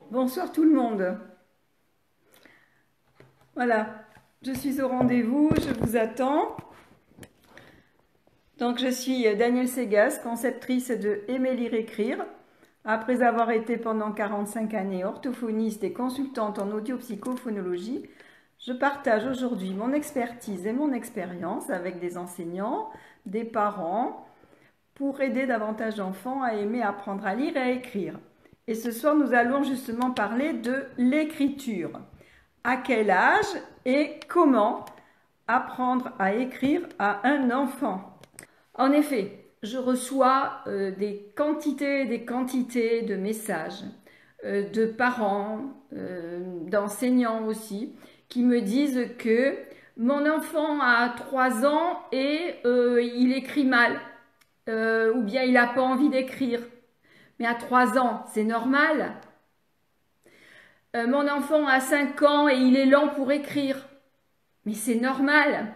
Bonsoir tout le monde. Voilà, je suis au rendez-vous, je vous attends. Donc je suis Danielle Segas, conceptrice de Aimer lire écrire. Après avoir été pendant 45 années orthophoniste et consultante en audiopsychophonologie, je partage aujourd'hui mon expertise et mon expérience avec des enseignants, des parents, pour aider davantage d'enfants à aimer apprendre à lire et à écrire. Et ce soir, nous allons justement parler de l'écriture. À quel âge et comment apprendre à écrire à un enfant? En effet, je reçois des quantités et des quantités de messages de parents, d'enseignants aussi, qui me disent que mon enfant a 3 ans et il écrit mal, ou bien il n'a pas envie d'écrire. Mais à 3 ans, c'est normal. Mon enfant a 5 ans et il est lent pour écrire. Mais c'est normal.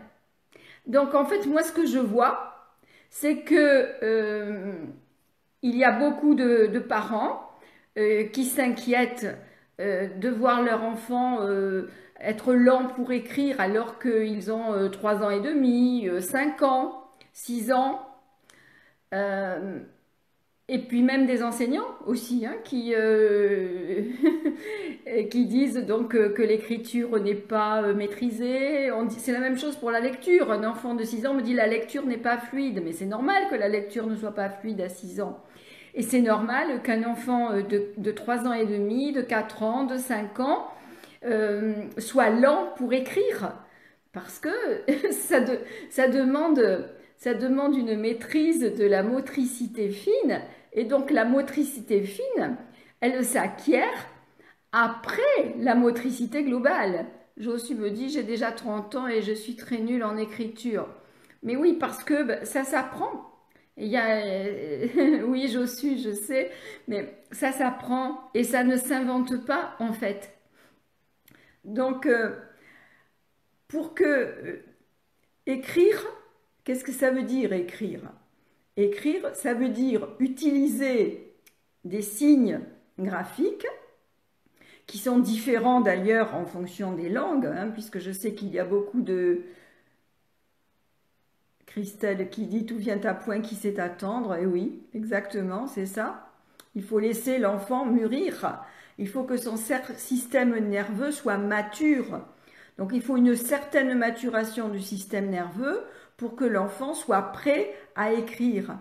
Donc en fait, moi ce que je vois, c'est que il y a beaucoup de parents qui s'inquiètent de voir leur enfant être lent pour écrire alors qu'ils ont 3 ans et demi, 5 ans, 6 ans. Et puis même des enseignants aussi, hein, qui disent donc que l'écriture n'est pas maîtrisée. C'est la même chose pour la lecture. Un enfant de 6 ans me dit la lecture n'est pas fluide. Mais c'est normal que la lecture ne soit pas fluide à 6 ans. Et c'est normal qu'un enfant de 3 ans et demi, de 4 ans, de 5 ans soit lent pour écrire. Parce que ça demande une maîtrise de la motricité fine. Et donc la motricité fine, elle s'acquiert après la motricité globale. Josu me dit, j'ai déjà 30 ans et je suis très nulle en écriture. Mais oui, parce que ça s'apprend. Oui, Josu, je sais, mais ça s'apprend et ça ne s'invente pas en fait. Donc, pour que écrire, qu'est-ce que ça veut dire écrire? Écrire, ça veut dire utiliser des signes graphiques qui sont différents d'ailleurs en fonction des langues, hein, puisque je sais qu'il y a beaucoup de Christelle qui dit tout vient à point qui sait attendre. Et oui, exactement, c'est ça. Il faut laisser l'enfant mûrir. Il faut que son système nerveux soit mature. Donc il faut une certaine maturation du système nerveux pour que l'enfant soit prêt à écrire.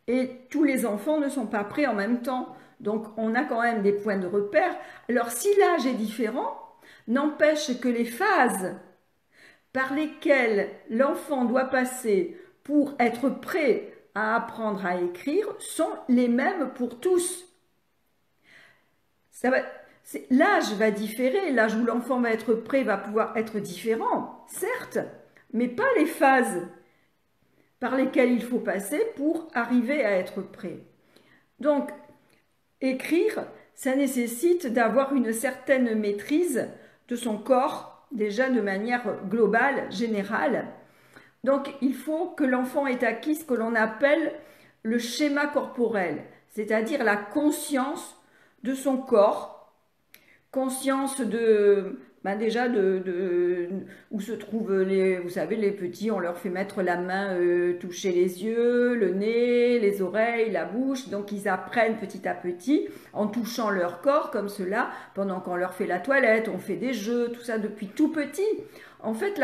Et tous les enfants ne sont pas prêts en même temps. Donc on a quand même des points de repère. Alors si l'âge est différent, n'empêche que les phases par lesquelles l'enfant doit passer pour être prêt à apprendre à écrire sont les mêmes pour tous. L'âge va différer, l'âge où l'enfant va être prêt va pouvoir être différent, certes, mais pas les phases par lesquelles il faut passer pour arriver à être prêt. Donc, écrire, ça nécessite d'avoir une certaine maîtrise de son corps, déjà de manière globale, générale. Donc, il faut que l'enfant ait acquis ce que l'on appelle le schéma corporel, c'est-à-dire la conscience de son corps, conscience de, déjà où se trouvent vous savez, les petits, on leur fait mettre la main, toucher les yeux, le nez, les oreilles, la bouche, donc ils apprennent petit à petit en touchant leur corps comme cela, pendant qu'on leur fait la toilette, on fait des jeux, tout ça depuis tout petit. En fait,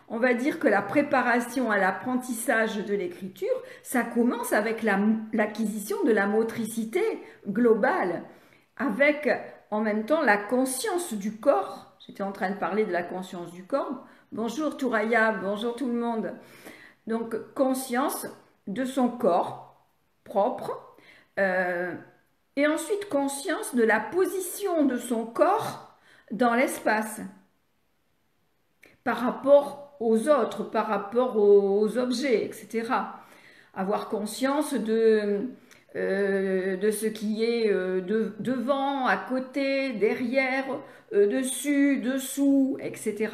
on va dire que la préparation à l'apprentissage de l'écriture, ça commence avec l'acquisition de la motricité globale, avec en même temps la conscience du corps. J'étais en train de parler de la conscience du corps. Bonjour Touraya, bonjour tout le monde. Donc conscience de son corps propre, et ensuite conscience de la position de son corps dans l'espace par rapport aux autres, par rapport aux objets, etc. Avoir conscience de ce qui est devant, à côté, derrière, dessus, dessous, etc.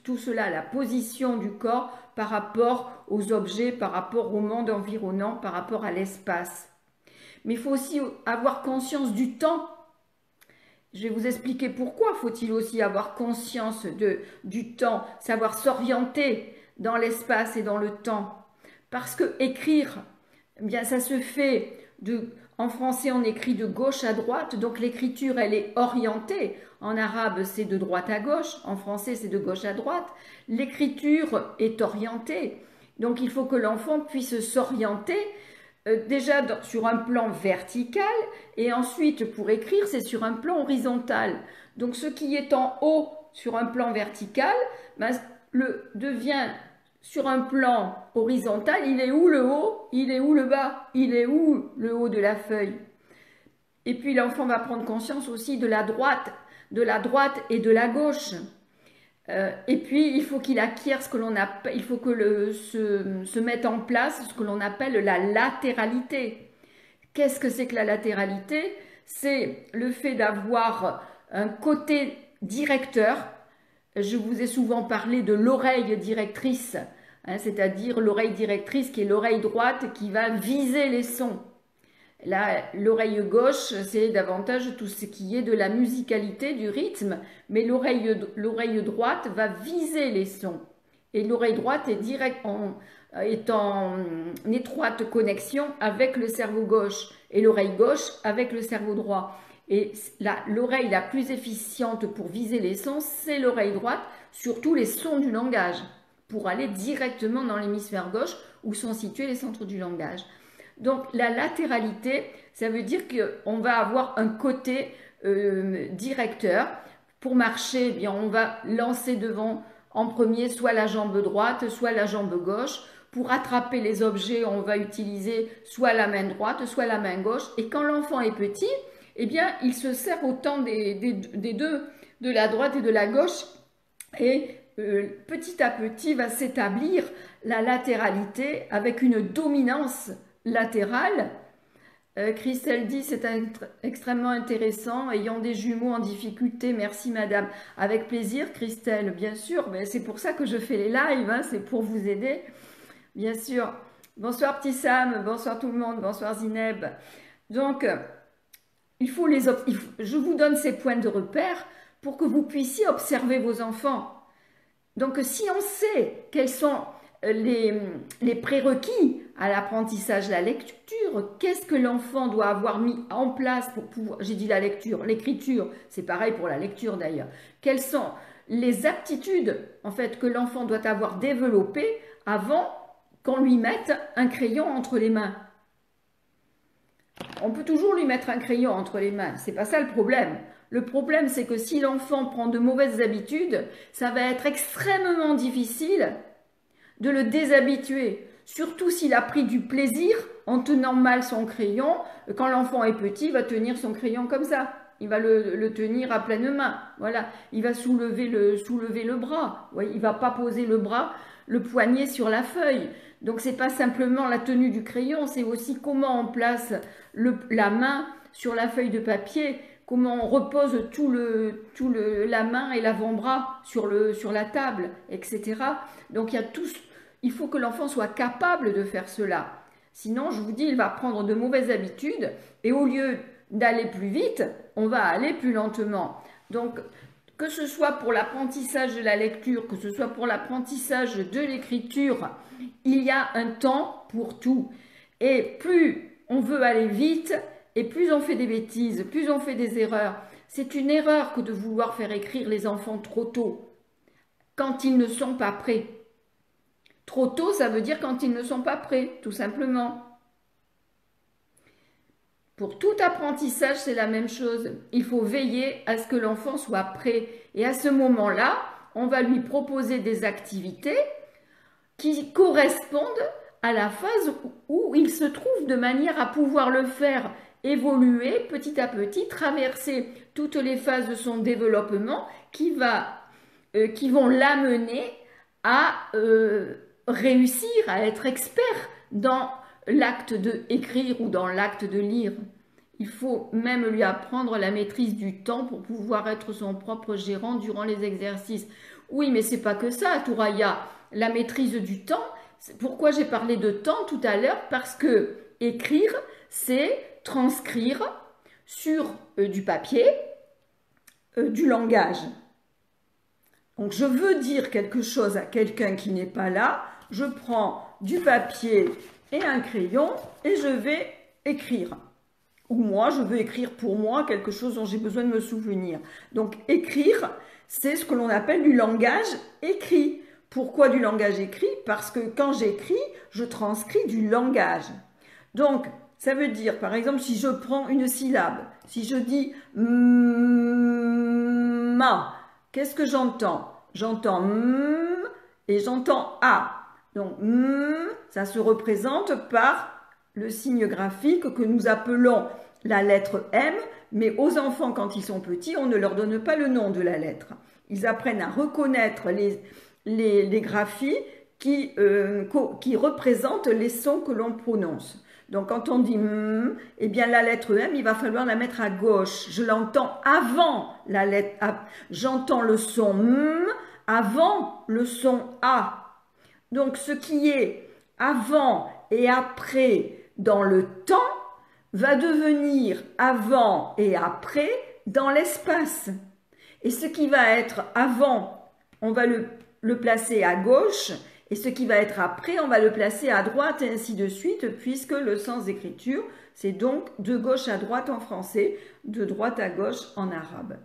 Tout cela, la position du corps par rapport aux objets, par rapport au monde environnant, par rapport à l'espace. Mais il faut aussi avoir conscience du temps Je vais vous expliquer pourquoi faut-il aussi avoir conscience du temps, savoir s'orienter dans l'espace et dans le temps. Parce que écrire, eh bien, ça se fait en français, on écrit de gauche à droite, donc l'écriture, elle est orientée. En arabe, c'est de droite à gauche. En français, c'est de gauche à droite. L'écriture est orientée. Donc, il faut que l'enfant puisse s'orienter déjà sur un plan vertical et ensuite, pour écrire, c'est sur un plan horizontal. Donc, ce qui est en haut sur un plan vertical ben, devient sur un plan horizontal, il est où le haut? Il est où le bas? Il est où le haut de la feuille? Et puis l'enfant va prendre conscience aussi de la droite et de la gauche. Et puis il faut qu'il acquiert ce que l'on appelle, il faut que se mette en place ce que l'on appelle la latéralité. Qu'est-ce que c'est que la latéralité? C'est le fait d'avoir un côté directeur. Je vous ai souvent parlé de l'oreille directrice, hein, c'est-à-dire l'oreille directrice qui est l'oreille droite qui va viser les sons. L'oreille gauche, c'est davantage tout ce qui est de la musicalité, du rythme, mais l'oreille droite va viser les sons. Et l'oreille droite est en étroite connexion avec le cerveau gauche et l'oreille gauche avec le cerveau droit. Et l'oreille la plus efficiente pour viser les sons, c'est l'oreille droite, surtout les sons du langage, pour aller directement dans l'hémisphère gauche où sont situés les centres du langage. Donc la latéralité, ça veut dire qu'on va avoir un côté directeur. Pour marcher, eh bien, on va lancer devant en premier soit la jambe droite, soit la jambe gauche. Pour attraper les objets, on va utiliser soit la main droite, soit la main gauche. Et quand l'enfant est petit, eh bien, il se sert autant des deux, de la droite et de la gauche. Et petit à petit va s'établir la latéralité avec une dominance latérale. Christelle dit c'est extrêmement intéressant, ayant des jumeaux en difficulté, merci madame. Avec plaisir Christelle, bien sûr, mais c'est pour ça que je fais les lives, hein, c'est pour vous aider, bien sûr. Bonsoir petit Sam, bonsoir tout le monde, bonsoir Zineb. Donc, je vous donne ces points de repère pour que vous puissiez observer vos enfants. Donc, si on sait quels sont les prérequis à l'apprentissage de la lecture, qu'est-ce que l'enfant doit avoir mis en place pour pouvoir, j'ai dit la lecture, l'écriture, c'est pareil pour la lecture d'ailleurs, quelles sont les aptitudes en fait que l'enfant doit avoir développées avant qu'on lui mette un crayon entre les mains. On peut toujours lui mettre un crayon entre les mains, c'est pas ça le problème. Le problème, c'est que si l'enfant prend de mauvaises habitudes, ça va être extrêmement difficile de le déshabituer. Surtout s'il a pris du plaisir en tenant mal son crayon. Quand l'enfant est petit, il va tenir son crayon comme ça. Il va le tenir à pleine main. Voilà. Il va soulever le bras. Il ne va pas poser le bras, le poignet sur la feuille. Donc, ce n'est pas simplement la tenue du crayon, c'est aussi comment on place la main sur la feuille de papier, comment on repose la main et l'avant-bras sur la table, etc. Donc, il faut que l'enfant soit capable de faire cela. Sinon, je vous dis, il va prendre de mauvaises habitudes et au lieu d'aller plus vite, on va aller plus lentement. Donc, que ce soit pour l'apprentissage de la lecture, que ce soit pour l'apprentissage de l'écriture, il y a un temps pour tout. Et plus on veut aller vite, et plus on fait des bêtises, plus on fait des erreurs. C'est une erreur que de vouloir faire écrire les enfants trop tôt, quand ils ne sont pas prêts. Trop tôt, ça veut dire quand ils ne sont pas prêts, tout simplement. Pour tout apprentissage, c'est la même chose. Il faut veiller à ce que l'enfant soit prêt. Et à ce moment-là, on va lui proposer des activités qui correspondent à la phase où il se trouve de manière à pouvoir le faire évoluer petit à petit, traverser toutes les phases de son développement qui vont l'amener à réussir, à être expert dans l'acte d'écrire ou dans l'acte de lire. Il faut même lui apprendre la maîtrise du temps pour pouvoir être son propre gérant durant les exercices. Oui, mais c'est pas que ça, Touraya. La maîtrise du temps, pourquoi j'ai parlé de temps tout à l'heure? Parce que écrire, c'est transcrire sur du papier du langage. Donc je veux dire quelque chose à quelqu'un qui n'est pas là, je prends du papier et un crayon et je vais écrire. Ou moi, je veux écrire pour moi quelque chose dont j'ai besoin de me souvenir. Donc écrire, c'est ce que l'on appelle du langage écrit. Pourquoi du langage écrit? Parce que quand j'écris, je transcris du langage. Donc, ça veut dire, par exemple, si je prends une syllabe, si je dis ma, qu'est-ce que j'entends? J'entends et j'entends a. Donc, ça se représente par le signe graphique que nous appelons la lettre M, mais aux enfants, quand ils sont petits, on ne leur donne pas le nom de la lettre. Ils apprennent à reconnaître les graphies qui représentent les sons que l'on prononce. Donc, quand on dit eh bien, la lettre M, il va falloir la mettre à gauche. Je l'entends avant la lettre A. J'entends le son avant le son A. Donc, ce qui est avant et après dans le temps va devenir avant et après dans l'espace. Et ce qui va être avant, on va le placer à gauche, et ce qui va être après, on va le placer à droite, et ainsi de suite, puisque le sens d'écriture, c'est donc de gauche à droite en français, de droite à gauche en arabe.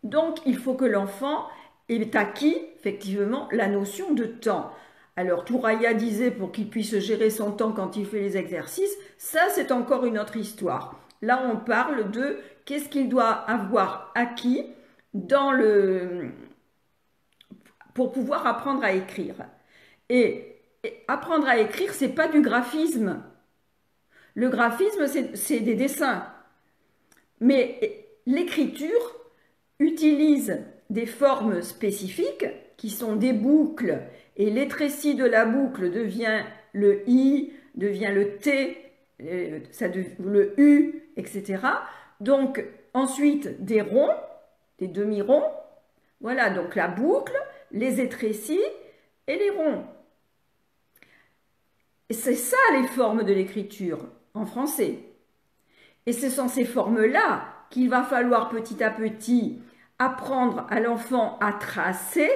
Donc, il faut que l'enfant ait acquis, effectivement, la notion de temps. Alors, Touraya disait pour qu'il puisse gérer son temps quand il fait les exercices, ça c'est encore une autre histoire. Là, on parle de qu'est-ce qu'il doit avoir acquis pour pouvoir apprendre à écrire. Et apprendre à écrire, c'est pas du graphisme. Le graphisme, c'est des dessins. Mais l'écriture utilise des formes spécifiques qui sont des boucles, et l'étrécie de la boucle devient le I, devient le T, le U, etc. Donc, ensuite, des ronds, des demi-ronds. Voilà, donc la boucle, les étrécies et les ronds. Et c'est ça les formes de l'écriture en français. Et ce sont ces formes-là qu'il va falloir petit à petit apprendre à l'enfant à tracer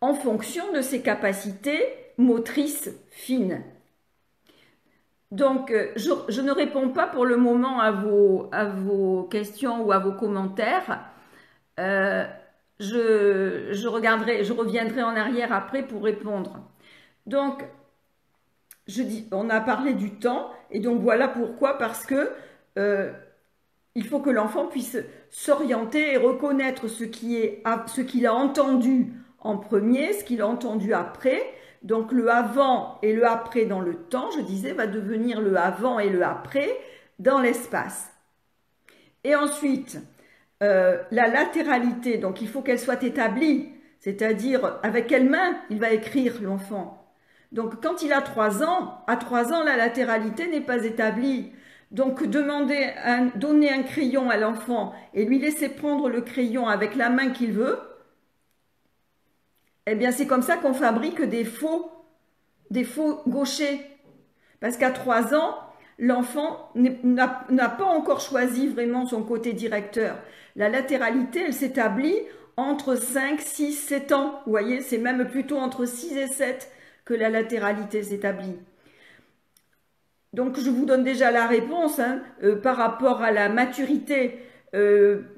en fonction de ses capacités motrices fines. Donc, je ne réponds pas pour le moment à vos questions ou à vos commentaires. Je reviendrai en arrière après pour répondre. Donc, on a parlé du temps, et donc voilà pourquoi, parce que il faut que l'enfant puisse s'orienter et reconnaître ce qu'il a entendu en premier, ce qu'il a entendu après. Donc le avant et le après dans le temps, je disais, va devenir le avant et le après dans l'espace. Et ensuite, la latéralité, donc il faut qu'elle soit établie, c'est-à-dire avec quelle main il va écrire l'enfant. Donc quand il a 3 ans, à 3 ans, la latéralité n'est pas établie. Donc donner un crayon à l'enfant et lui laisser prendre le crayon avec la main qu'il veut, eh bien c'est comme ça qu'on fabrique des faux gauchers. Parce qu'à 3 ans, l'enfant n'a pas encore choisi vraiment son côté directeur. La latéralité, elle s'établit entre 5, 6, 7 ans. Vous voyez, c'est même plutôt entre 6 et 7 que la latéralité s'établit. Donc, je vous donne déjà la réponse par rapport à la maturité.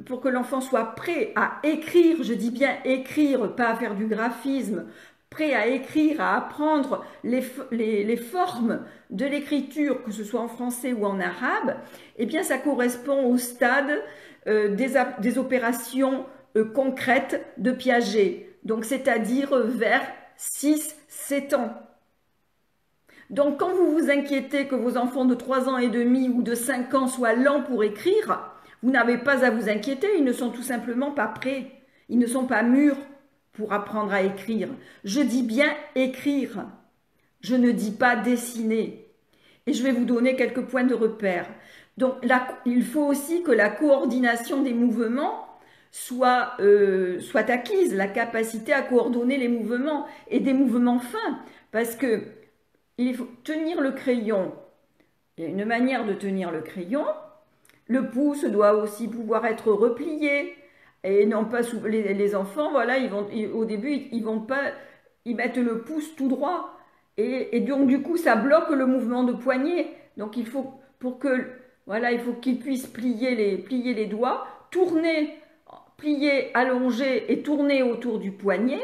Pour que l'enfant soit prêt à écrire, je dis bien écrire, pas à faire du graphisme, prêt à écrire, à apprendre les formes de l'écriture, que ce soit en français ou en arabe, eh bien, ça correspond au stade des opérations concrètes de Piaget. Donc, c'est-à-dire vers 6-7 ans. Donc, quand vous vous inquiétez que vos enfants de 3 ans et demi ou de 5 ans soient lents pour écrire, vous n'avez pas à vous inquiéter, ils ne sont tout simplement pas prêts. Ils ne sont pas mûrs pour apprendre à écrire. Je dis bien écrire. Je ne dis pas dessiner. Et je vais vous donner quelques points de repère. Donc, il faut aussi que la coordination des mouvements soit acquise, la capacité à coordonner les mouvements et des mouvements fins. Parce que il faut tenir le crayon. Il y a une manière de tenir le crayon. Le pouce doit aussi pouvoir être replié Et non pas les enfants, voilà, au début, ils vont pas, ils mettent le pouce tout droit. Et donc, du coup, ça bloque le mouvement de poignet. Donc, il faut, pour que, voilà, il faut qu'ils puissent plier les doigts, tourner, plier, allonger et tourner autour du poignet.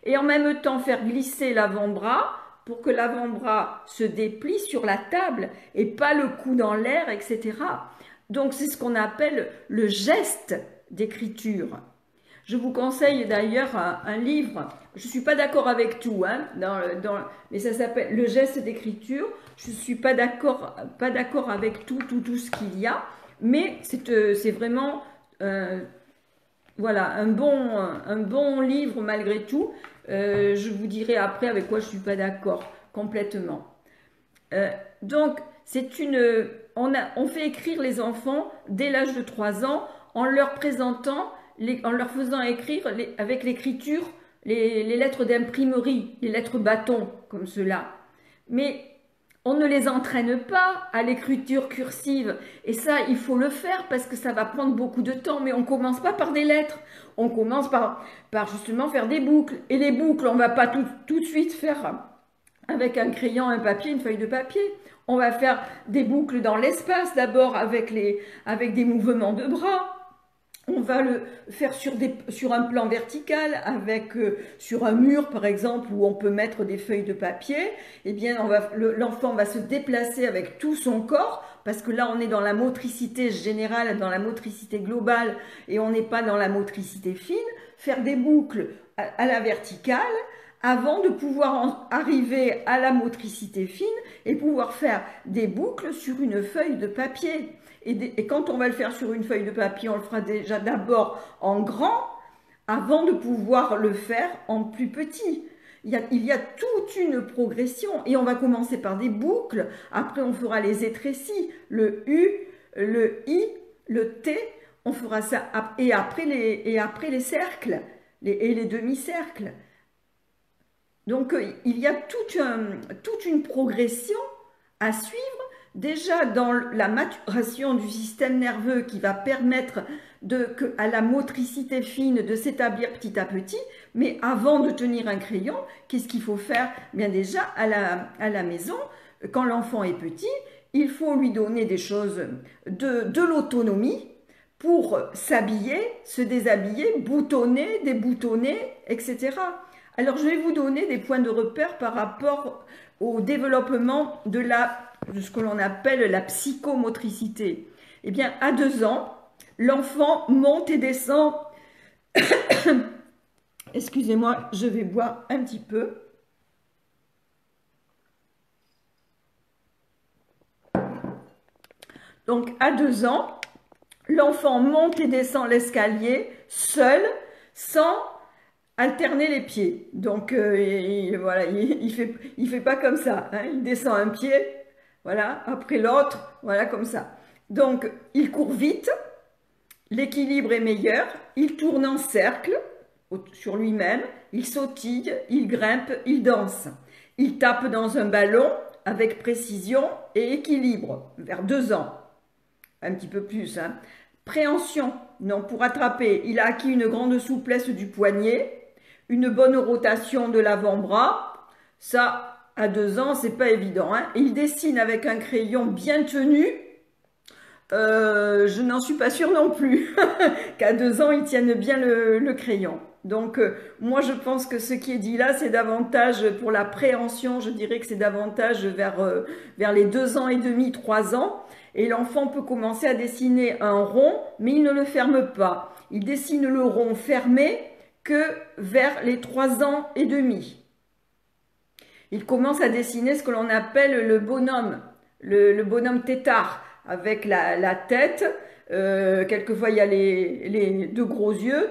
Et en même temps, faire glisser l'avant-bras pour que l'avant-bras se déplie sur la table et pas le cou dans l'air, etc. Donc, c'est ce qu'on appelle le geste d'écriture. Je vous conseille d'ailleurs un livre, je ne suis pas d'accord avec tout, hein, mais ça s'appelle Le geste d'écriture. Je ne suis pas d'accord avec tout ce qu'il y a, mais c'est vraiment voilà, un bon livre malgré tout. Je vous dirai après avec quoi je ne suis pas d'accord complètement. Donc, on fait écrire les enfants dès l'âge de 3 ans en leur présentant, en leur faisant écrire avec l'écriture les lettres d'imprimerie, les lettres bâtons comme cela. Mais on ne les entraîne pas à l'écriture cursive. Et ça, il faut le faire parce que ça va prendre beaucoup de temps. Mais on ne commence pas par des lettres. On commence par justement faire des boucles. Et les boucles, on ne va pas tout de suite faire avec un crayon, un papier, une feuille de papier. On va faire des boucles dans l'espace d'abord avec des mouvements de bras. On va le faire sur un plan vertical, sur un mur par exemple où on peut mettre des feuilles de papier. Eh bien, l'enfant va se déplacer avec tout son corps parce que là on est dans la motricité générale, dans la motricité globale et on n'est pas dans la motricité fine. Faire des boucles à la verticale avant de pouvoir arriver à la motricité fine et pouvoir faire des boucles sur une feuille de papier. Et quand on va le faire sur une feuille de papier, on le fera déjà d'abord en grand avant de pouvoir le faire en plus petit. Il y a toute une progression et on va commencer par des boucles. Après, on fera les étrécis, le U, le I, le T. On fera ça et après les cercles et les demi-cercles. Donc, il y a toute une progression à suivre. Déjà dans la maturation du système nerveux qui va permettre à la motricité fine de s'établir petit à petit, mais avant de tenir un crayon, qu'est-ce qu'il faut faire? Bien déjà à la maison, quand l'enfant est petit, il faut lui donner des choses de l'autonomie pour s'habiller, se déshabiller, boutonner, déboutonner, etc. Alors je vais vous donner des points de repère par rapport au développement de ce que l'on appelle la psychomotricité. Eh bien, à 2 ans, l'enfant monte et descend. Excusez-moi, je vais boire un petit peu. Donc, à 2 ans, l'enfant monte et descend l'escalier seul, sans alterner les pieds. Donc, voilà, il fait pas comme ça. Hein. Il descend un pied, voilà, après l'autre, voilà, comme ça. Donc, il court vite, l'équilibre est meilleur, il tourne en cercle sur lui-même, il sautille, il grimpe, il danse. Il tape dans un ballon avec précision et équilibre, vers 2 ans. Un petit peu plus, hein. Préhension, non, pour attraper, il a acquis une grande souplesse du poignet, une bonne rotation de l'avant-bras. Ça, à 2 ans, c'est pas évident. Hein. Il dessine avec un crayon bien tenu. Je n'en suis pas sûre non plus qu'à 2 ans, ils tiennent bien le crayon. Donc, moi, je pense que ce qui est dit là, c'est davantage pour la préhension. Je dirais que c'est davantage vers les 2 ans et demi, 3 ans. Et l'enfant peut commencer à dessiner un rond, mais il ne le ferme pas. Il dessine le rond fermé que vers les 3 ans et demi. Il commence à dessiner ce que l'on appelle le bonhomme, le bonhomme tétard, avec la tête. Quelquefois, il y a les 2 gros yeux.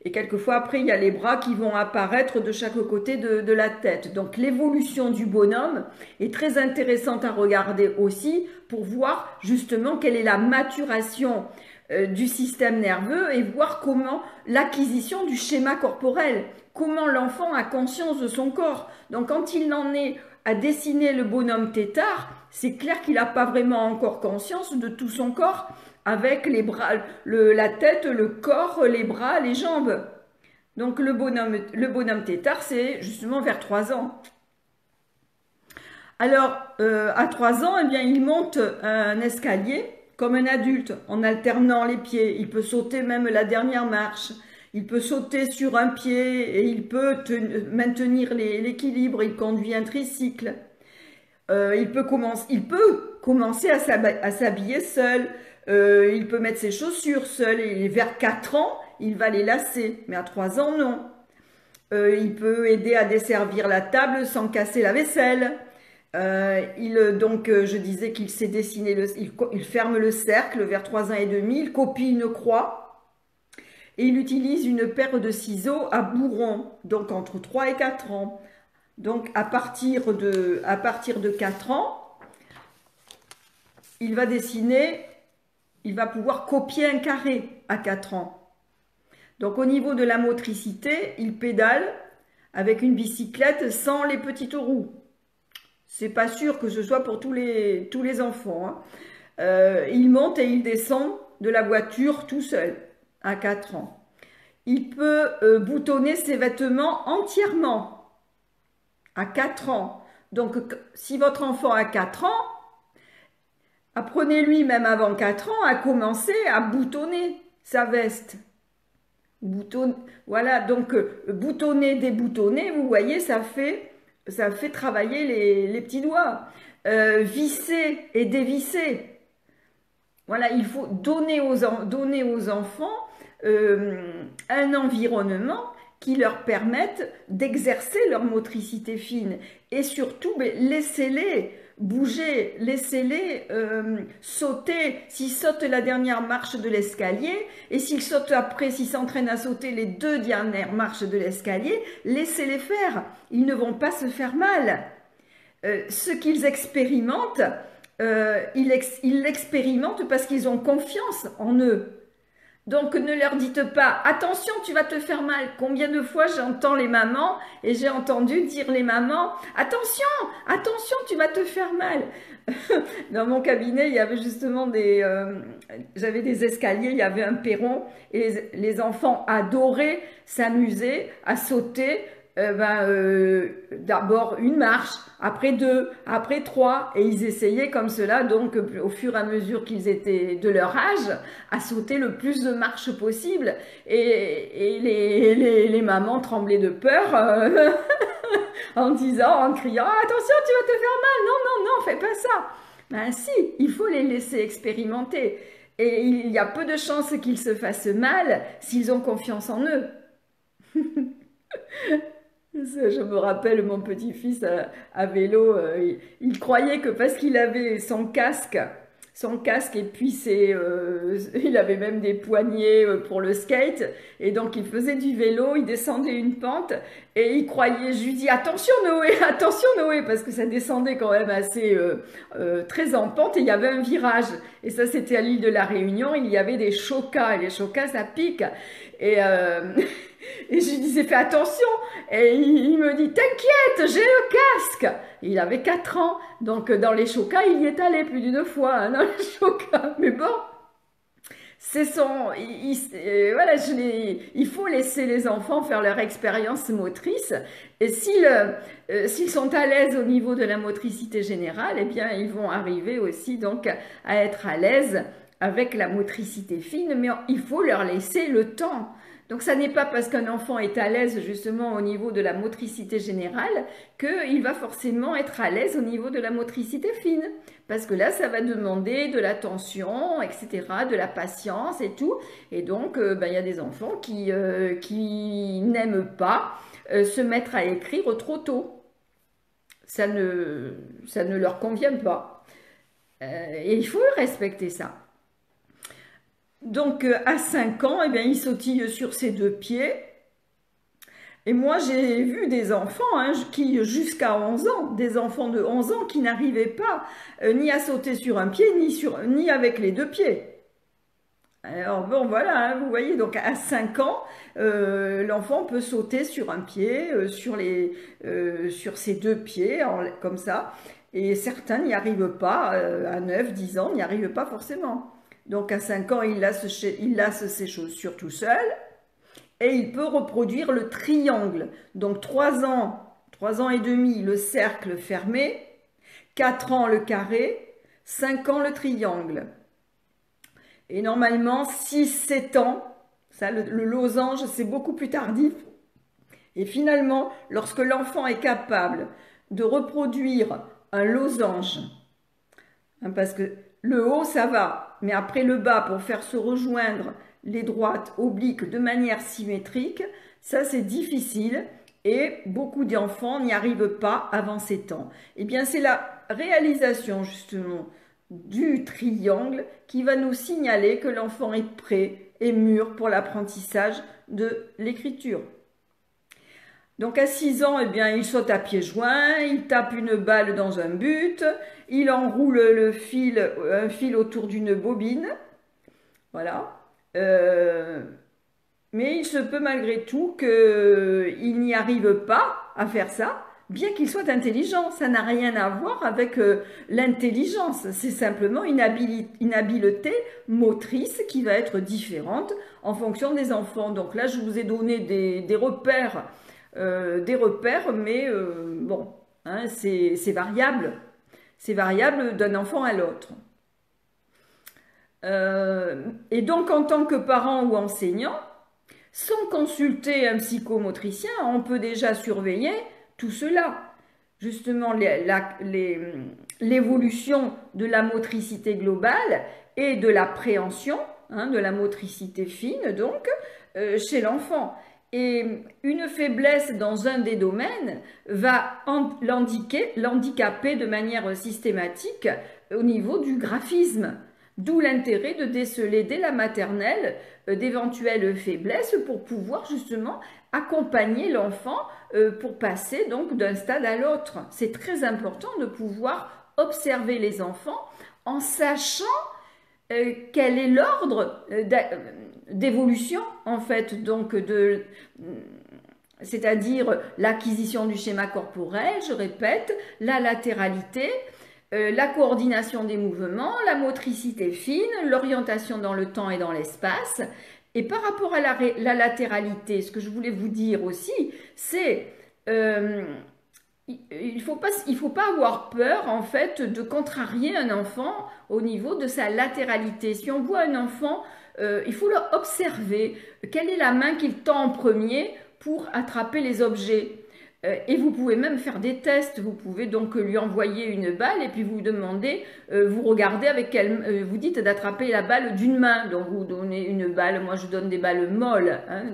Et quelquefois, après, il y a les bras qui vont apparaître de chaque côté de la tête. Donc, l'évolution du bonhomme est très intéressante à regarder aussi pour voir justement quelle est la maturation du système nerveux et voir comment l'acquisition du schéma corporel, comment l'enfant a conscience de son corps. Donc, quand il en est à dessiner le bonhomme tétard, c'est clair qu'il n'a pas vraiment encore conscience de tout son corps avec les bras, la tête, le corps, les bras, les jambes. Donc le bonhomme tétard, c'est justement vers 3 ans. Alors, à 3 ans, eh bien, il monte un escalier comme un adulte, en alternant les pieds. Il peut sauter même la dernière marche. Il peut sauter sur un pied et il peut maintenir l'équilibre. Il conduit un tricycle. Il peut commencer à s'habiller seul. Il peut mettre ses chaussures seul. Et vers 4 ans, il va les lasser. Mais à 3 ans, non. Il peut aider à desservir la table sans casser la vaisselle. Je disais qu'il sait dessiner, il ferme le cercle vers 3 ans et demi, il copie une croix et il utilise une paire de ciseaux à bourron, donc entre 3 et 4 ans. Donc à partir de 4 ans, il va dessiner, il va pouvoir copier un carré à 4 ans. Donc au niveau de la motricité, il pédale avec une bicyclette sans les petites roues. C'est pas sûr que ce soit pour tous les enfants. Hein. Il monte et il descend de la voiture tout seul à 4 ans. Il peut boutonner ses vêtements entièrement à 4 ans. Donc, si votre enfant a 4 ans, apprenez-lui même avant 4 ans à commencer à boutonner sa veste. Voilà, donc boutonner, déboutonner, vous voyez, ça fait travailler les petits doigts. Visser et dévisser. Voilà, il faut donner aux enfants un environnement qui leur permette d'exercer leur motricité fine. Et surtout, laissez-les bouger, laissez-les sauter. S'ils sautent la dernière marche de l'escalier, et s'ils sautent après, s'ils s'entraînent à sauter les 2 dernières marches de l'escalier, laissez-les faire. Ils ne vont pas se faire mal. Ce qu'ils expérimentent, ils l'expérimentent parce qu'ils ont confiance en eux. Donc ne leur dites pas « Attention, tu vas te faire mal ». Combien de fois j'entends les mamans et j'ai entendu dire les mamans « Attention, attention, tu vas te faire mal ». Dans mon cabinet, il y avait justement j'avais des escaliers, il y avait un perron et les enfants adoraient s'amuser à sauter. D'abord une marche, après 2, après 3, et ils essayaient comme cela, donc au fur et à mesure qu'ils étaient de leur âge, à sauter le plus de marches possible, et les mamans tremblaient de peur en criant « Attention, tu vas te faire mal, non, non, non, fais pas ça !» Ben si, il faut les laisser expérimenter, et il y a peu de chances qu'ils se fassent mal s'ils ont confiance en eux. Je me rappelle mon petit-fils à vélo, il croyait que parce qu'il avait son casque et puis il avait même des poignées pour le skate et donc il faisait du vélo, il descendait une pente et il croyait, je lui dis attention Noé, parce que ça descendait quand même assez très en pente et il y avait un virage et ça c'était à l'île de la Réunion, il y avait des chocas et les chocas ça pique et et je lui disais fais attention et il me dit t'inquiète j'ai le casque. Il avait 4 ans donc dans les chocas il y est allé plus d'une fois hein, dans les chocas mais bon c'est voilà il faut laisser les enfants faire leur expérience motrice et s'ils sont à l'aise au niveau de la motricité générale eh bien ils vont arriver aussi donc à être à l'aise avec la motricité fine mais il faut leur laisser le temps. Donc, ça n'est pas parce qu'un enfant est à l'aise justement au niveau de la motricité générale qu'il va forcément être à l'aise au niveau de la motricité fine. Parce que là, ça va demander de l'attention, etc., de la patience et tout. Et donc, il y a des enfants qui n'aiment pas se mettre à écrire trop tôt. Ça ne leur convient pas. Et il faut respecter ça. Donc, à 5 ans, eh bien, il sautille sur ses 2 pieds. Et moi, j'ai vu des enfants qui, jusqu'à 11 ans, des enfants de 11 ans qui n'arrivaient pas ni à sauter sur un pied, ni avec les 2 pieds. Alors, bon, voilà, vous voyez, donc à 5 ans, l'enfant peut sauter sur un pied, sur ses 2 pieds, comme ça. Et certains n'y arrivent pas, à 9, 10 ans, n'y arrivent pas forcément. Donc à 5 ans, il lasse ses chaussures tout seul. Et il peut reproduire le triangle. Donc 3 ans et demi, le cercle fermé. 4 ans, le carré. 5 ans, le triangle. Et normalement, 6-7 ans, ça, le losange, c'est beaucoup plus tardif. Et finalement, lorsque l'enfant est capable de reproduire un losange, hein, parce que le haut, ça va, mais après le bas, pour faire se rejoindre les droites obliques de manière symétrique, ça c'est difficile et beaucoup d'enfants n'y arrivent pas avant 7 ans. Eh bien, c'est la réalisation justement du triangle qui va nous signaler que l'enfant est prêt et mûr pour l'apprentissage de l'écriture. Donc à 6 ans, eh bien, il saute à pieds joints, il tape une balle dans un but, il enroule un fil autour d'une bobine, voilà. Mais il se peut malgré tout qu'il n'y arrive pas à faire ça, bien qu'il soit intelligent. Ça n'a rien à voir avec l'intelligence, c'est simplement une habileté motrice qui va être différente en fonction des enfants. Donc là, je vous ai donné des repères, mais bon, hein, c'est variable. C'est variable d'un enfant à l'autre. Et donc, en tant que parent ou enseignant, sans consulter un psychomotricien, on peut déjà surveiller tout cela. Justement, l'évolution de la motricité globale et de la préhension, hein, de la motricité fine, donc, chez l'enfant. Et une faiblesse dans un des domaines va l'handicaper de manière systématique au niveau du graphisme. D'où l'intérêt de déceler dès la maternelle d'éventuelles faiblesses pour pouvoir justement accompagner l'enfant pour passer donc d'un stade à l'autre. C'est très important de pouvoir observer les enfants en sachant quel est l'ordre d'évolution en fait, donc c'est-à-dire l'acquisition du schéma corporel, je répète, la latéralité, la coordination des mouvements, la motricité fine, l'orientation dans le temps et dans l'espace. Et par rapport à la latéralité, ce que je voulais vous dire aussi, c'est il faut pas avoir peur en fait de contrarier un enfant au niveau de sa latéralité. Si on voit un enfant, il faut observer quelle est la main qu'il tend en premier pour attraper les objets. Et vous pouvez même faire des tests, vous pouvez donc lui envoyer une balle et puis vous demandez, vous regardez avec quelle, vous dites d'attraper la balle d'une main, donc vous donnez une balle, moi je donne des balles molles, hein,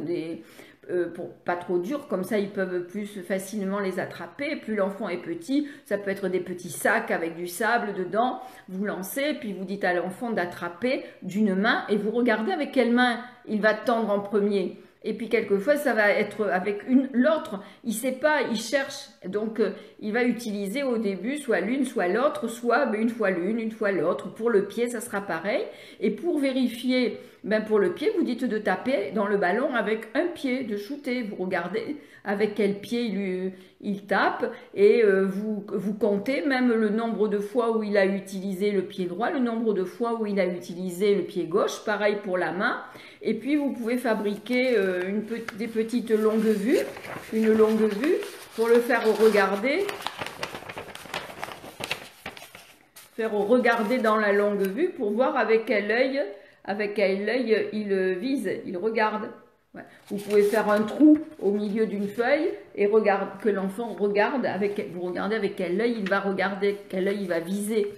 pour pas trop dures, comme ça ils peuvent plus facilement les attraper. Et plus l'enfant est petit, ça peut être des petits sacs avec du sable dedans, vous lancez, puis vous dites à l'enfant d'attraper d'une main et vous regardez avec quelle main il va tendre en premier. Et puis quelquefois, ça va être avec l'autre. Il ne sait pas, il cherche. Donc, il va utiliser au début soit l'une, soit l'autre, soit une fois l'une, une fois l'autre. Pour le pied, ça sera pareil. Et pour vérifier, pour le pied, vous dites de taper dans le ballon avec un pied, de shooter. Vous regardez avec quel pied il tape et vous comptez même le nombre de fois où il a utilisé le pied droit, le nombre de fois où il a utilisé le pied gauche. Pareil pour la main. Et puis, vous pouvez fabriquer des petites longues vues, une longue vue, pour le faire regarder. Faire regarder dans la longue vue pour voir avec quel œil il vise, il regarde. Ouais. Vous pouvez faire un trou au milieu d'une feuille et que l'enfant regarde, vous regardez avec quel œil il va regarder, quel œil il va viser.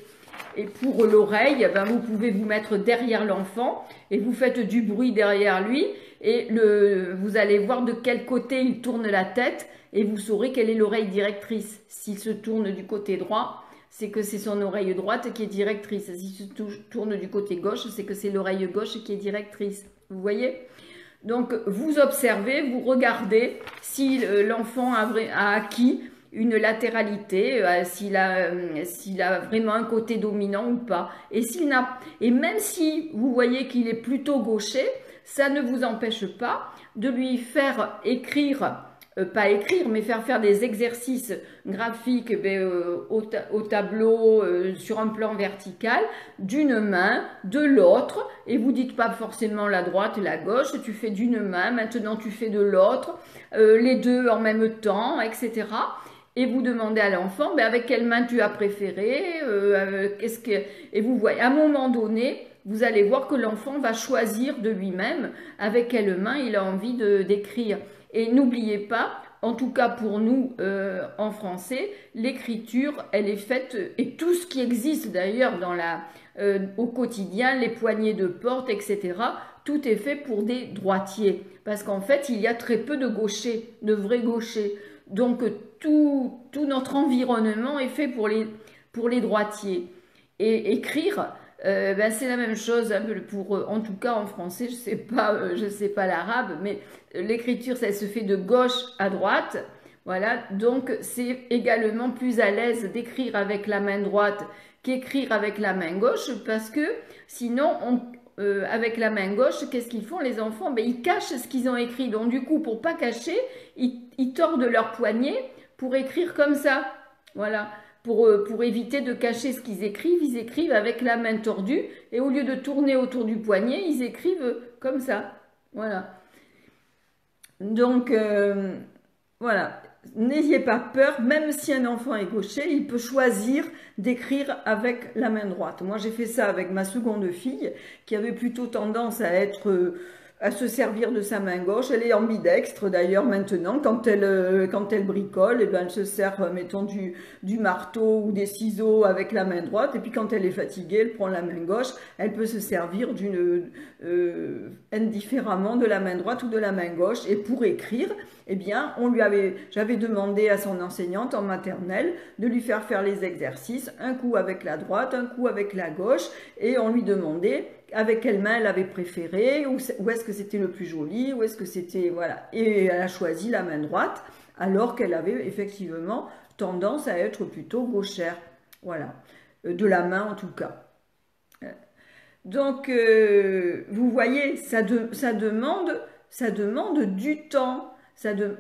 Et pour l'oreille, vous pouvez vous mettre derrière l'enfant et vous faites du bruit derrière lui et vous allez voir de quel côté il tourne la tête et vous saurez quelle est l'oreille directrice. S'il se tourne du côté droit, c'est que c'est son oreille droite qui est directrice. S'il se tourne du côté gauche, c'est que c'est l'oreille gauche qui est directrice. Vous voyez ? Donc, vous observez, vous regardez si l'enfant a acquis une latéralité, s'il a vraiment un côté dominant ou pas. Et même si vous voyez qu'il est plutôt gaucher, ça ne vous empêche pas de lui faire écrire pas écrire, mais faire des exercices graphiques au tableau, sur un plan vertical, d'une main, de l'autre, et vous dites pas forcément la droite et la gauche, tu fais d'une main, maintenant tu fais de l'autre, les deux en même temps, etc. Et vous demandez à l'enfant, avec quelle main tu as préféré, et vous voyez, à un moment donné, vous allez voir que l'enfant va choisir de lui-même avec quelle main il a envie d'écrire. Et n'oubliez pas, en tout cas pour nous en français, l'écriture, elle est faite, et tout ce qui existe d'ailleurs au quotidien, les poignées de porte, etc., tout est fait pour des droitiers. Parce qu'en fait, il y a très peu de gauchers, de vrais gauchers. Donc tout notre environnement est fait pour les droitiers. Et écrire, c'est la même chose en tout cas en français, je sais pas l'arabe, mais l'écriture, ça se fait de gauche à droite. Voilà, donc c'est également plus à l'aise d'écrire avec la main droite qu'écrire avec la main gauche, parce que sinon, avec la main gauche, qu'est-ce qu'ils font les enfants? Ils cachent ce qu'ils ont écrit. Donc du coup, pour pas cacher, ils tordent leur poignet pour écrire comme ça. Voilà. Pour éviter de cacher ce qu'ils écrivent, ils écrivent avec la main tordue, et au lieu de tourner autour du poignet, ils écrivent comme ça. Voilà. Donc, voilà. N'ayez pas peur, même si un enfant est gaucher, il peut choisir d'écrire avec la main droite. Moi, j'ai fait ça avec ma seconde fille, qui avait plutôt tendance à se servir de sa main gauche. Elle est ambidextre d'ailleurs maintenant. Quand elle bricole, elle se sert, mettons, du marteau ou des ciseaux avec la main droite. Et puis quand elle est fatiguée, elle prend la main gauche. Elle peut se servir indifféremment de la main droite ou de la main gauche. Et pour écrire, j'avais demandé à son enseignante en maternelle de lui faire les exercices, un coup avec la droite, un coup avec la gauche, et on lui demandait avec quelle main elle avait préféré, où est-ce que c'était le plus joli, où est-ce que c'était, voilà. Et elle a choisi la main droite, alors qu'elle avait effectivement tendance à être plutôt gauchère, voilà, de la main en tout cas. Donc, vous voyez, ça demande du temps.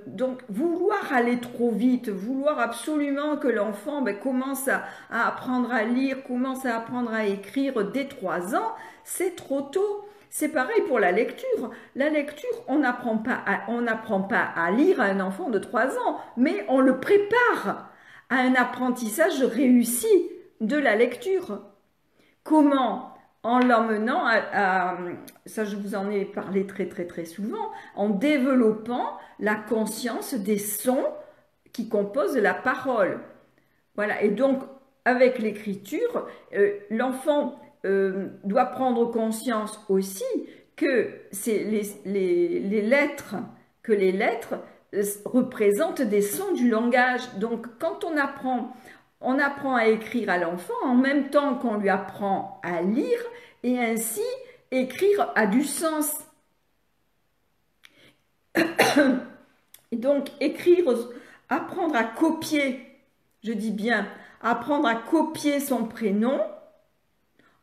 Donc, vouloir aller trop vite, vouloir absolument que l'enfant commence à apprendre à lire, commence à apprendre à écrire dès 3 ans, c'est trop tôt. C'est pareil pour la lecture. La lecture, on n'apprend pas à lire à un enfant de 3 ans, mais on le prépare à un apprentissage réussi de la lecture. Comment? En l'emmenant ça je vous en ai parlé très très très souvent, en développant la conscience des sons qui composent la parole. Voilà, et donc avec l'écriture, l'enfant doit prendre conscience aussi que les lettres représentent des sons du langage. Donc quand on apprend à écrire à l'enfant en même temps qu'on lui apprend à lire, et ainsi écrire a du sens. Et donc apprendre à copier, je dis bien, apprendre à copier son prénom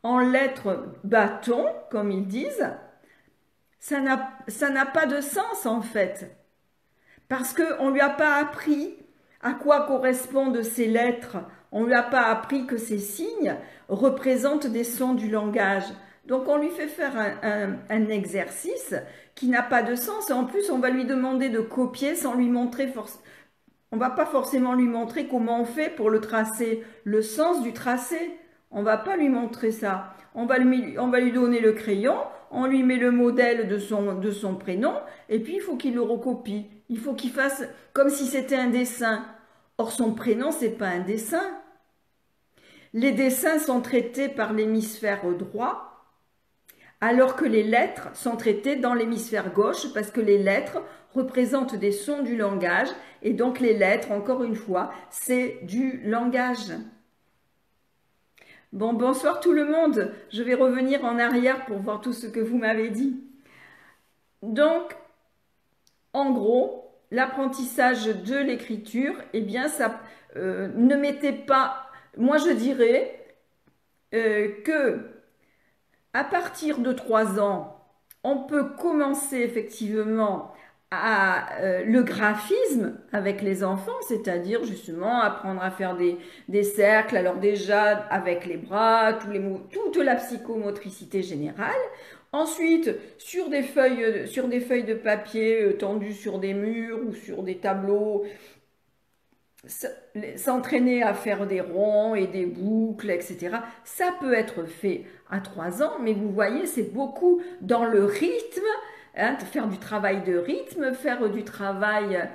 en lettres bâton, comme ils disent, ça n'a pas de sens en fait. Parce qu'on ne lui a pas appris à quoi correspondent ces lettres. On ne lui a pas appris que ces signes représentent des sons du langage. Donc on lui fait faire un exercice qui n'a pas de sens. Et en plus, on va lui demander de copier sans lui montrer on ne va pas forcément lui montrer comment on fait pour le tracer, le sens du tracé. On ne va pas lui montrer ça. On va lui donner le crayon, on lui met le modèle de son prénom, et puis il faut qu'il le recopie. Il faut qu'il fasse comme si c'était un dessin. Or, son prénom, ce n'est pas un dessin. Les dessins sont traités par l'hémisphère droit, alors que les lettres sont traitées dans l'hémisphère gauche, parce que les lettres représentent des sons du langage, et donc les lettres, encore une fois, c'est du langage. Bon, bonsoir tout le monde. Je vais revenir en arrière pour voir tout ce que vous m'avez dit. Donc, en gros, l'apprentissage de l'écriture, eh bien, ça ne mettez pas... Moi, je dirais que à partir de 3 ans, on peut commencer effectivement le graphisme avec les enfants, c'est-à-dire justement apprendre à faire des cercles, alors déjà avec les bras, toute la psychomotricité générale. Ensuite, sur des feuilles de papier tendues sur des murs ou sur des tableaux, s'entraîner à faire des ronds et des boucles, etc. Ça peut être fait à 3 ans, mais vous voyez, c'est beaucoup dans le rythme, hein, faire du travail de rythme, faire du travail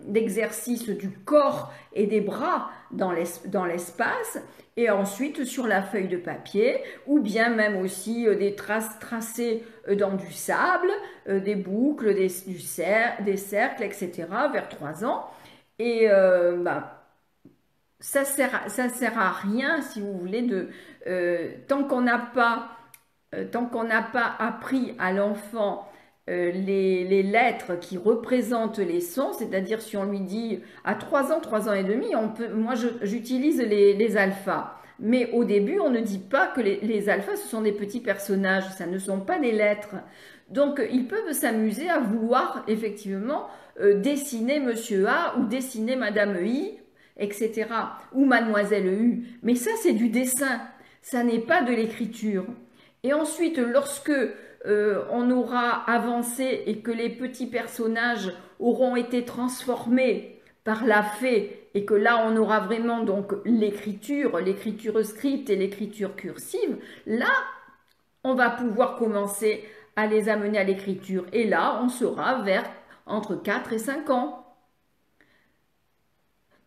d'exercice du corps et des bras dans l'espace, et ensuite sur la feuille de papier, ou bien même aussi des traces tracées dans du sable, des boucles, des cercles, etc. vers 3 ans. Et ça sert à rien, si vous voulez, tant qu'on n'a pas appris à l'enfant les lettres qui représentent les sons, c'est-à-dire si on lui dit à 3 ans, 3 ans et demi, moi j'utilise les alphas. Mais au début, on ne dit pas que les alphas, ce sont des petits personnages, ça ne sont pas des lettres. Donc, ils peuvent s'amuser à vouloir effectivement dessiner Monsieur A ou dessiner Madame I, etc. ou Mademoiselle U. Mais ça, c'est du dessin, ça n'est pas de l'écriture. Et ensuite, lorsque on aura avancé et que les petits personnages auront été transformés par la fée et que là on aura vraiment donc l'écriture script et l'écriture cursive, là on va pouvoir commencer à les amener à l'écriture et là on sera vers entre 4 et 5 ans.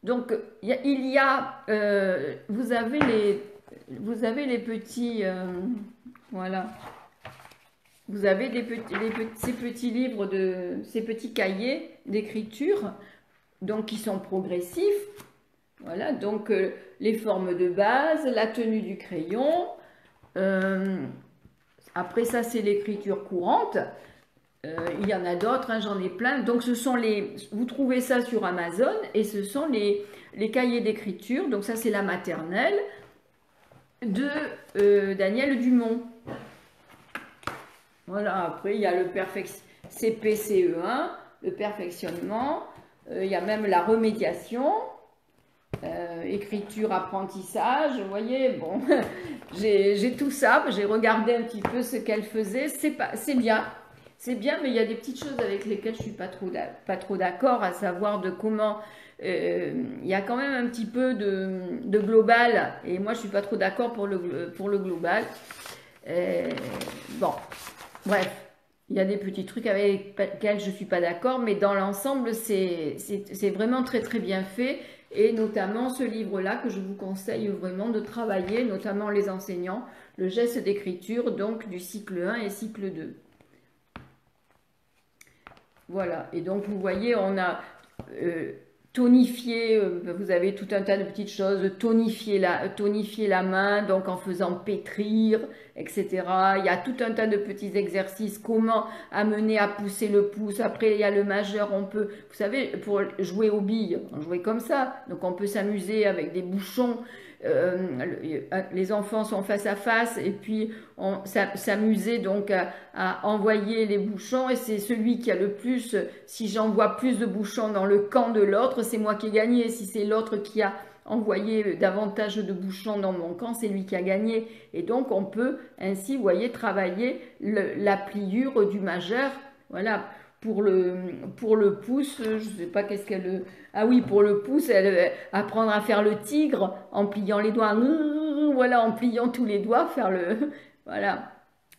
Donc vous avez les petits voilà. Vous avez ces petits livres, ces petits cahiers d'écriture, donc qui sont progressifs. Voilà, donc les formes de base, la tenue du crayon. Après ça, c'est l'écriture courante. Il y en a d'autres, hein, j'en ai plein. Donc vous trouvez ça sur Amazon et ce sont les cahiers d'écriture. Donc ça, c'est la maternelle de Daniel Dumont. Voilà, après il y a le CPCE1, le perfectionnement, il y a même la remédiation, écriture, apprentissage, vous voyez, bon, j'ai tout ça, j'ai regardé un petit peu ce qu'elle faisait, c'est bien, mais il y a des petites choses avec lesquelles je suis pas trop d'accord, à savoir de comment, il y a quand même un petit peu de global, et moi je suis pas trop d'accord pour le global. Bon. Bref, il y a des petits trucs avec lesquels je ne suis pas d'accord, mais dans l'ensemble, c'est vraiment très très bien fait. Et notamment ce livre-là que je vous conseille vraiment de travailler, notamment les enseignants, le geste d'écriture, donc du cycle 1 et cycle 2. Voilà, et donc vous voyez, on a tonifié, vous avez tout un tas de petites choses, tonifier la main, donc en faisant pétrir, etc. Il y a tout un tas de petits exercices, comment amener à pousser le pouce. Après, il y a le majeur, on peut, vous savez, pour jouer aux billes, on jouait comme ça, donc on peut s'amuser avec des bouchons. Les enfants sont face à face et puis on s'amusait donc à envoyer les bouchons et c'est celui qui a le plus, si j'envoie plus de bouchons dans le camp de l'autre, c'est moi qui ai gagné. Si c'est l'autre qui a envoyé davantage de bouchons dans mon camp, c'est lui qui a gagné. Et donc on peut ainsi, vous voyez, travailler la pliure du majeur. Voilà. Pour le pouce, je ne sais pas qu'est-ce qu'elle... Ah oui, pour le pouce, apprendre à faire le tigre en pliant les doigts. Voilà, en pliant tous les doigts, faire le... Voilà.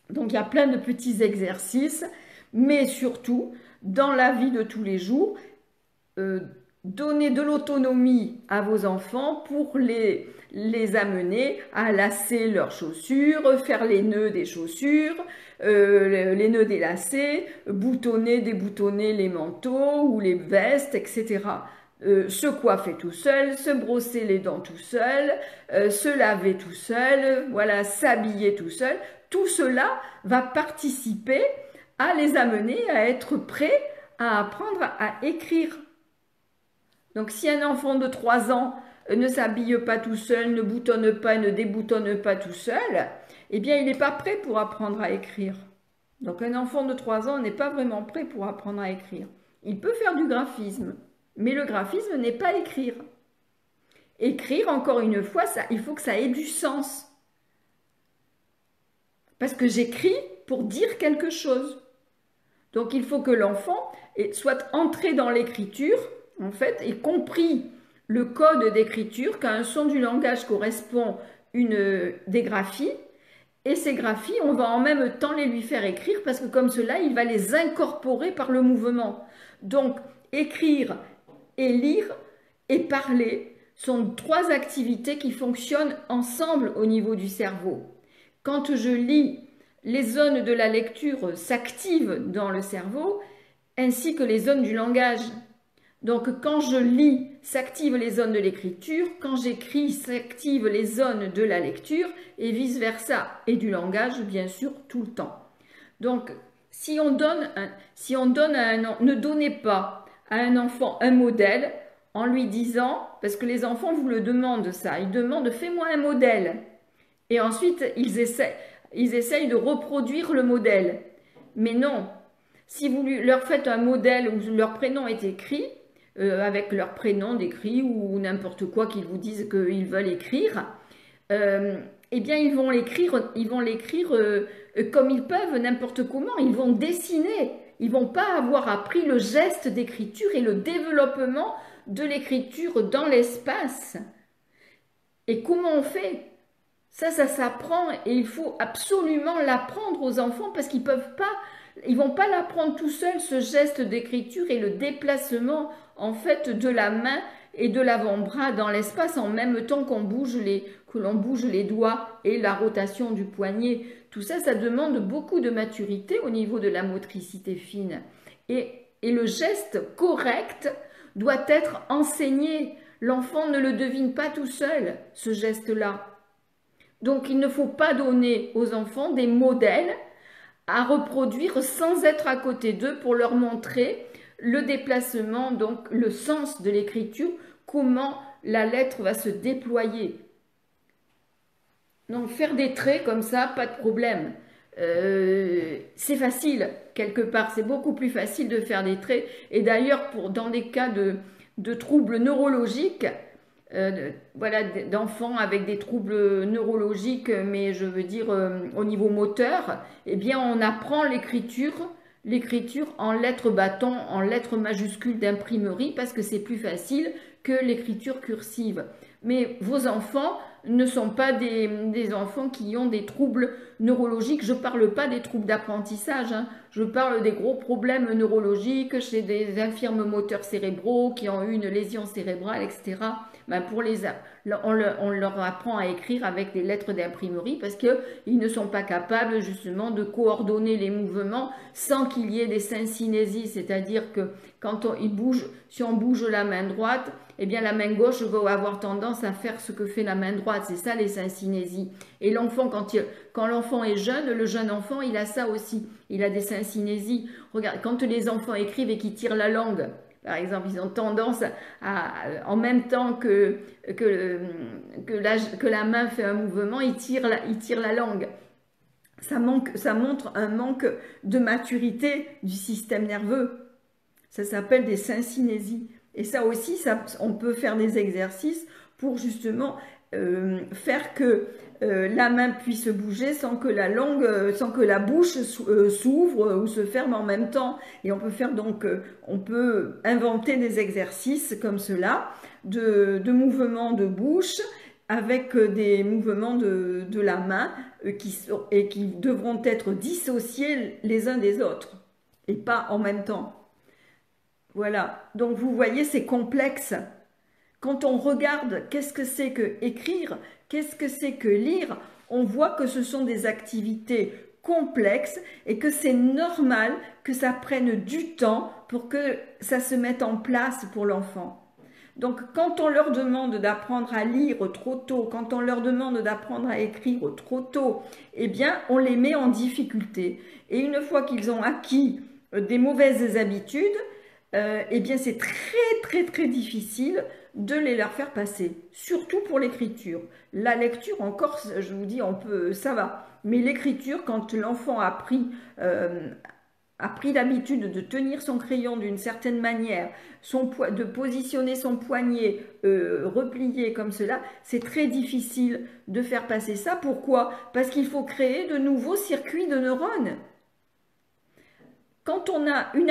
Donc, il y a plein de petits exercices. Mais surtout, dans la vie de tous les jours, donner de l'autonomie à vos enfants pour les amener à lasser leurs chaussures, faire les nœuds des chaussures, les nœuds des lacets, boutonner, déboutonner les manteaux ou les vestes, etc. Se coiffer tout seul, se brosser les dents tout seul, se laver tout seul, voilà, s'habiller tout seul. Tout cela va participer à les amener à être prêts à apprendre à écrire. Donc si un enfant de 3 ans ne s'habille pas tout seul, ne boutonne pas, ne déboutonne pas tout seul, eh bien il n'est pas prêt pour apprendre à écrire. Donc un enfant de 3 ans n'est pas vraiment prêt pour apprendre à écrire. Il peut faire du graphisme, mais le graphisme n'est pas écrire. Écrire, encore une fois, il faut que ça ait du sens. Parce que j'écris pour dire quelque chose. Donc il faut que l'enfant soit entré dans l'écriture, en fait, et compris le code d'écriture, qu'à un son du langage correspond des graphies, et ces graphies, on va en même temps les lui faire écrire, parce que comme cela, il va les incorporer par le mouvement. Donc écrire et lire et parler sont 3 activités qui fonctionnent ensemble au niveau du cerveau. Quand je lis, les zones de la lecture s'activent dans le cerveau, ainsi que les zones du langage. Donc quand je lis, s'activent les zones de l'écriture, quand j'écris, s'activent les zones de la lecture, et vice-versa, et du langage, bien sûr, tout le temps. Donc, ne donnez pas à un enfant un modèle en lui disant, parce que les enfants vous le demandent ça, ils demandent fais-moi un modèle. Et ensuite, ils essayent de reproduire le modèle. Mais non, si vous leur faites un modèle où leur prénom est écrit, avec leur prénom décrit ou n'importe quoi qu'ils vous disent qu'ils veulent écrire, eh bien ils vont l'écrire comme ils peuvent, n'importe comment, ils vont dessiner, ils vont pas avoir appris le geste d'écriture et le développement de l'écriture dans l'espace. Et comment on fait? Ça s'apprend et il faut absolument l'apprendre aux enfants parce qu'ils vont pas l'apprendre tout seuls, ce geste d'écriture et le déplacement en fait de la main et de l'avant-bras dans l'espace en même temps que l'on bouge les doigts et la rotation du poignet. Tout ça, ça demande beaucoup de maturité au niveau de la motricité fine. Et le geste correct doit être enseigné. L'enfant ne le devine pas tout seul, ce geste-là. Donc il ne faut pas donner aux enfants des modèles à reproduire sans être à côté d'eux pour leur montrer le déplacement, donc le sens de l'écriture, comment la lettre va se déployer. Donc faire des traits comme ça, pas de problème. C'est facile, quelque part, c'est beaucoup plus facile de faire des traits. Et d'ailleurs, dans des cas de troubles neurologiques, voilà, d'enfants avec des troubles neurologiques, mais je veux dire au niveau moteur, eh bien on apprend l'écriture en lettres bâton, en lettres majuscules d'imprimerie, parce que c'est plus facile que l'écriture cursive. Mais vos enfants ne sont pas des enfants qui ont des troubles neurologiques. Je ne parle pas des troubles d'apprentissage, hein. Je parle des gros problèmes neurologiques chez des infirmes moteurs cérébraux qui ont eu une lésion cérébrale, etc. Ben on leur apprend à écrire avec des lettres d'imprimerie parce qu'ils ne sont pas capables justement de coordonner les mouvements sans qu'il y ait des syncynésies, c'est-à-dire que si on bouge la main droite, eh bien la main gauche va avoir tendance à faire ce que fait la main droite. C'est ça les syncynésies. Et l'enfant, quand l'enfant est jeune, le jeune enfant, il a ça aussi. Il a des syncynésies. Regarde, quand les enfants écrivent et qu'ils tirent la langue, par exemple, ils ont tendance en même temps que la main fait un mouvement, ils tirent la langue. Ça montre un manque de maturité du système nerveux. Ça s'appelle des syncynésies. Et ça aussi, on peut faire des exercices pour justement faire que la main puisse bouger sans que la bouche s'ouvre ou se ferme en même temps. Et on peut faire donc, on peut inventer des exercices comme cela, de mouvements de bouche avec des mouvements de la main qui devront être dissociés les uns des autres et pas en même temps. Voilà, donc vous voyez, c'est complexe. Quand on regarde qu'est-ce que c'est que écrire, qu'est-ce que c'est que lire, on voit que ce sont des activités complexes et que c'est normal que ça prenne du temps pour que ça se mette en place pour l'enfant. Donc quand on leur demande d'apprendre à lire trop tôt, quand on leur demande d'apprendre à écrire trop tôt, eh bien on les met en difficulté. Et une fois qu'ils ont acquis des mauvaises habitudes, eh bien c'est très difficile de les leur faire passer, surtout pour l'écriture. La lecture, encore, je vous dis, on peut, ça va. Mais l'écriture, quand l'enfant a pris l'habitude de tenir son crayon d'une certaine manière, de positionner son poignet replié comme cela, c'est très difficile de faire passer ça. Pourquoi? Parce qu'il faut créer de nouveaux circuits de neurones. Quand on a une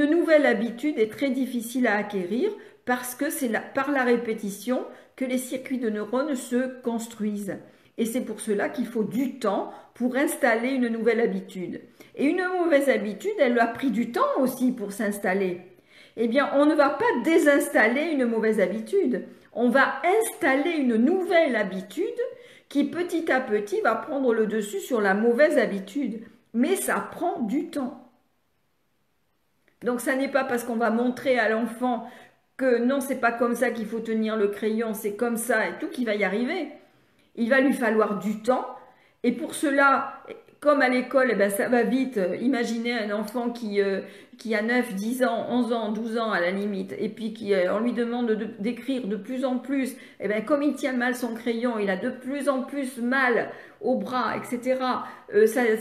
nouvelle habitude est très difficile à acquérir parce que c'est par la répétition que les circuits de neurones se construisent. Et c'est pour cela qu'il faut du temps pour installer une nouvelle habitude. Et une mauvaise habitude, elle a pris du temps aussi pour s'installer. Eh bien, on ne va pas désinstaller une mauvaise habitude. On va installer une nouvelle habitude qui petit à petit va prendre le dessus sur la mauvaise habitude. Mais ça prend du temps. Donc, ça n'est pas parce qu'on va montrer à l'enfant que non, c'est pas comme ça qu'il faut tenir le crayon, c'est comme ça et tout qu'il va y arriver. Il va lui falloir du temps. Et pour cela, comme à l'école, eh ben, ça va vite. Imaginez un enfant qui a 9, 10 ans, 11 ans, 12 ans à la limite, et puis on lui demande d'écrire de plus en plus. Eh ben, comme il tient mal son crayon, il a de plus en plus mal au bras, etc.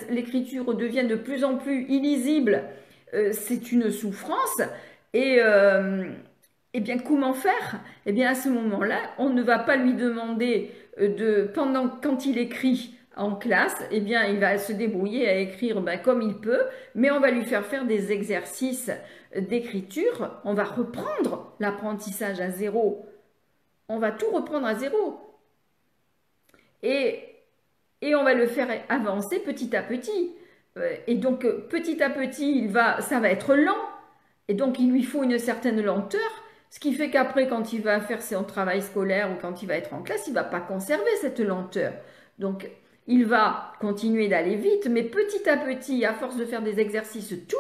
L'écriture devient de plus en plus illisible. C'est une souffrance. Et bien, comment faire? Eh bien, à ce moment-là, on ne va pas lui demander quand il écrit en classe, eh bien, il va se débrouiller à écrire comme il peut, mais on va lui faire des exercices d'écriture. On va reprendre l'apprentissage à zéro. On va tout reprendre à zéro. Et on va le faire avancer petit à petit. Et donc, petit à petit, ça va être lent. Et donc, il lui faut une certaine lenteur. Ce qui fait qu'après, quand il va faire son travail scolaire ou quand il va être en classe, il ne va pas conserver cette lenteur. Donc, il va continuer d'aller vite, mais petit à petit, à force de faire des exercices tous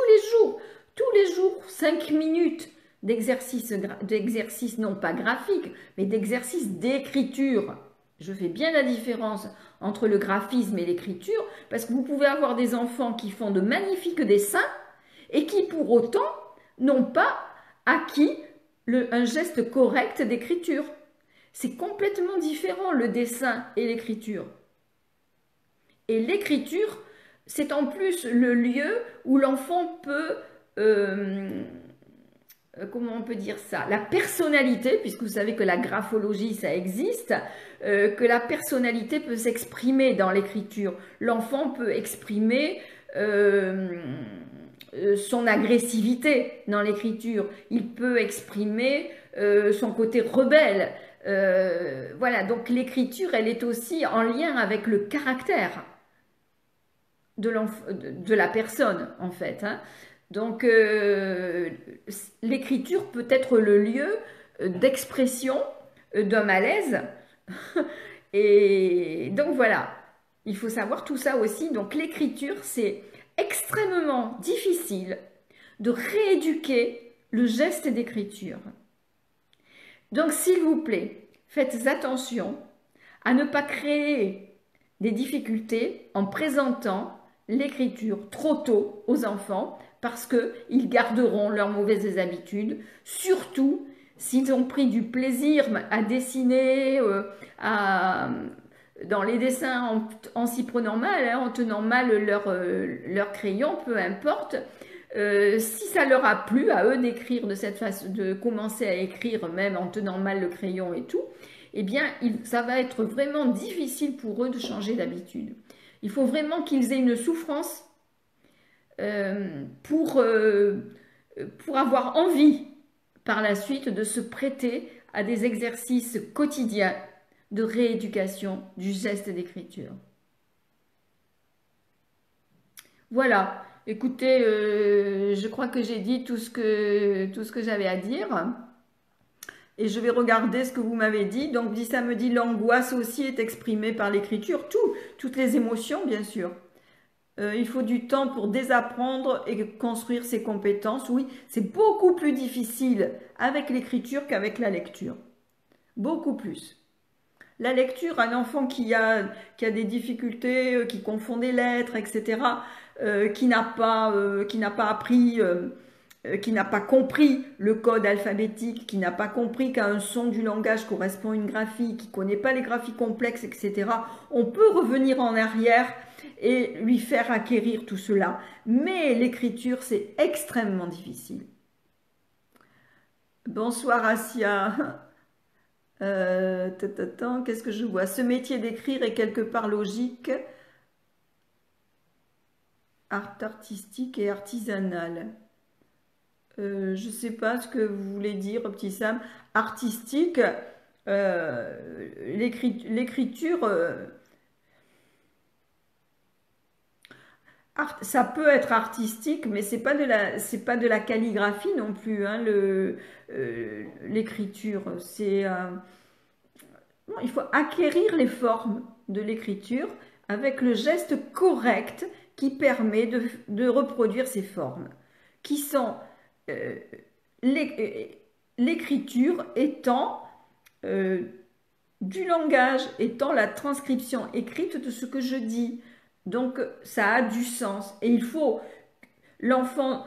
les jours, 5 minutes d'exercice non pas graphique, mais d'exercice d'écriture. Je fais bien la différence entre le graphisme et l'écriture, parce que vous pouvez avoir des enfants qui font de magnifiques dessins et qui, pour autant, n'ont pas acquis un geste correct d'écriture. C'est complètement différent, le dessin et l'écriture. Et l'écriture, c'est en plus le lieu où l'enfant peut, comment on peut dire ça, la personnalité, puisque vous savez que la graphologie, ça existe, que la personnalité peut s'exprimer dans l'écriture. L'enfant peut exprimer son agressivité dans l'écriture. Il peut exprimer son côté rebelle. Voilà, donc l'écriture, elle est aussi en lien avec le caractère de la personne, en fait. Hein. Donc, l'écriture peut être le lieu d'expression d'un malaise. Et donc, voilà, il faut savoir tout ça aussi. Donc, l'écriture, c'est extrêmement difficile de rééduquer le geste d'écriture. Donc, s'il vous plaît, faites attention à ne pas créer des difficultés en présentant l'écriture trop tôt aux enfants parce qu'ils garderont leurs mauvaises habitudes, surtout s'ils ont pris du plaisir à dessiner, dans les dessins en s'y prenant mal, hein, en tenant mal leur crayon, peu importe. Si ça leur a plu à eux d'écrire de cette façon, de commencer à écrire même en tenant mal le crayon et tout, eh bien, ça va être vraiment difficile pour eux de changer d'habitude. Il faut vraiment qu'ils aient une souffrance pour avoir envie par la suite de se prêter à des exercices quotidiens de rééducation du geste d'écriture. Voilà, écoutez, je crois que j'ai dit tout ce que j'avais à dire. Et je vais regarder ce que vous m'avez dit. Donc, ça me dit l'angoisse aussi est exprimée par l'écriture. Toutes les émotions, bien sûr. Il faut du temps pour désapprendre et construire ses compétences. Oui, c'est beaucoup plus difficile avec l'écriture qu'avec la lecture. Beaucoup plus. La lecture, un enfant qui a des difficultés, qui confond des lettres, etc., qui n'a pas appris qui n'a pas compris le code alphabétique, qui n'a pas compris qu'à un son du langage correspond une graphie, qui ne connaît pas les graphies complexes, etc., on peut revenir en arrière et lui faire acquérir tout cela. Mais l'écriture, c'est extrêmement difficile. Bonsoir Asia. Qu'est-ce que je vois? Ce métier d'écrire est quelque part logique, art artistique et artisanal. Je ne sais pas ce que vous voulez dire, petit Sam. Artistique, l'écriture, ça peut être artistique, mais c'est pas de la calligraphie non plus, hein, l'écriture. Il faut acquérir les formes de l'écriture avec le geste correct qui permet de reproduire ces formes, qui sont l'écriture étant du langage, étant la transcription écrite de ce que je dis. Donc ça a du sens et il faut l'enfant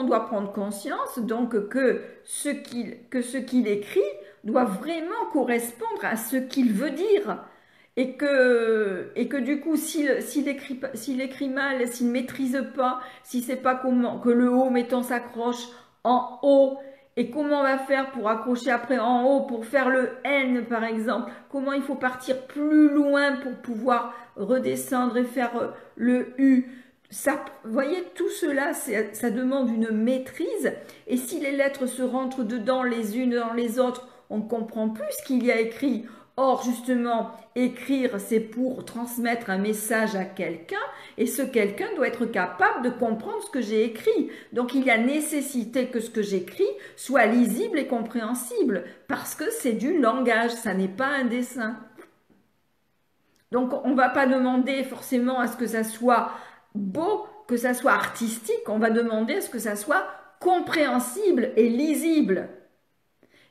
doit prendre conscience donc que ce qu'il écrit doit vraiment correspondre à ce qu'il veut dire et que du coup s'il écrit mal, s'il ne maîtrise pas, s'il ne sait pas comment que le haut mettons s'accroche en haut et comment on va faire pour accrocher après en haut, pour faire le N par exemple, comment il faut partir plus loin pour pouvoir redescendre et faire le U. Ça, vous voyez, tout cela, ça demande une maîtrise. Et si les lettres se rentrent dedans les unes dans les autres, on ne comprend plus ce qu'il y a écrit. Or, justement, écrire, c'est pour transmettre un message à quelqu'un et ce quelqu'un doit être capable de comprendre ce que j'ai écrit. Donc, il y a nécessité que ce que j'écris soit lisible et compréhensible parce que c'est du langage, ça n'est pas un dessin. Donc, on ne va pas demander forcément à ce que ça soit beau, que ça soit artistique, on va demander à ce que ça soit compréhensible et lisible.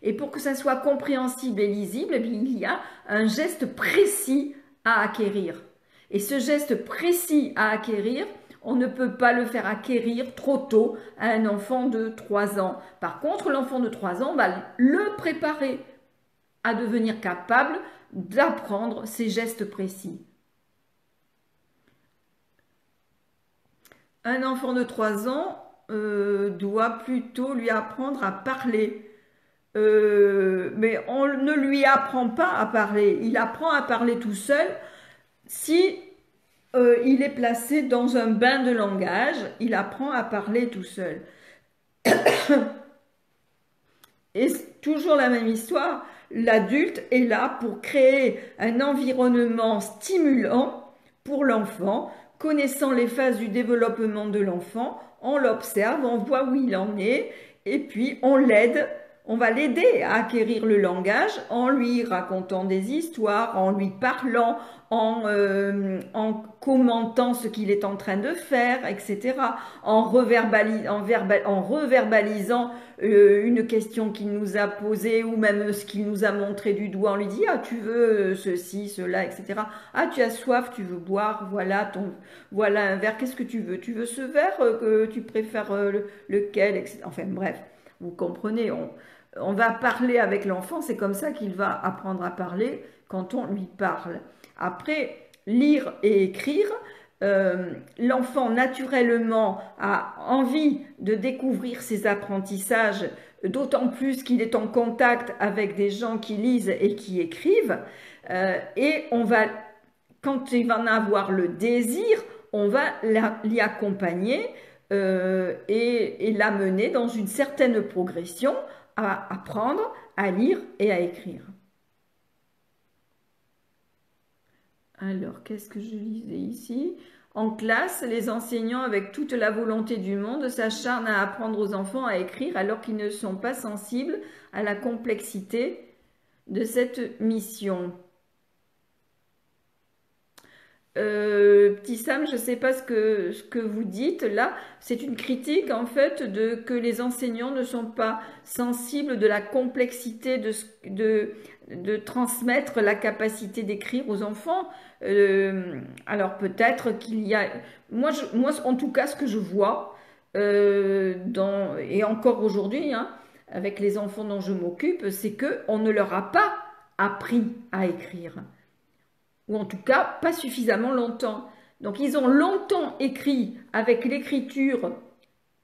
Et pour que ça soit compréhensible et lisible, eh bien, il y a un geste précis à acquérir. Et ce geste précis à acquérir, on ne peut pas le faire acquérir trop tôt à un enfant de 3 ans. Par contre, l'enfant de 3 ans, on va le préparer à devenir capable d'apprendre ces gestes précis. Un enfant de 3 ans doit plutôt lui apprendre à parler. Mais on ne lui apprend pas à parler. Il apprend à parler tout seul si il est placé dans un bain de langage. Il apprend à parler tout seul. Et toujours la même histoire. L'adulte est là pour créer un environnement stimulant pour l'enfant, connaissant les phases du développement de l'enfant. On l'observe, on voit où il en est et puis on l'aide. On va l'aider à acquérir le langage en lui racontant des histoires, en lui parlant, en commentant ce qu'il est en train de faire, etc. En reverbalisant une question qu'il nous a posée ou même ce qu'il nous a montré du doigt. On lui dit « Ah, tu veux ceci, cela, etc. Ah, tu as soif, tu veux boire, voilà un verre, qu'est-ce que tu veux? Tu veux ce verre que tu préfères lequel, etc. » Enfin bref, vous comprenez, on va parler avec l'enfant, c'est comme ça qu'il va apprendre à parler quand on lui parle. Après, lire et écrire, l'enfant naturellement a envie de découvrir ses apprentissages, d'autant plus qu'il est en contact avec des gens qui lisent et qui écrivent. Et quand il va en avoir le désir, on va l'y accompagner et l'amener dans une certaine progression à apprendre à lire et à écrire. Alors, qu'est-ce que je lisais ici? En classe, les enseignants, avec toute la volonté du monde, s'acharnent à apprendre aux enfants à écrire alors qu'ils ne sont pas sensibles à la complexité de cette mission. Petit Sam, je ne sais pas ce que vous dites là, c'est une critique en fait que les enseignants ne sont pas sensibles de la complexité de transmettre la capacité d'écrire aux enfants. Alors peut-être qu'il y a... Moi, en tout cas, ce que je vois, et encore aujourd'hui, hein, avec les enfants dont je m'occupe, c'est qu'on ne leur a pas appris à écrire. Ou en tout cas, pas suffisamment longtemps. Donc ils ont longtemps écrit avec l'écriture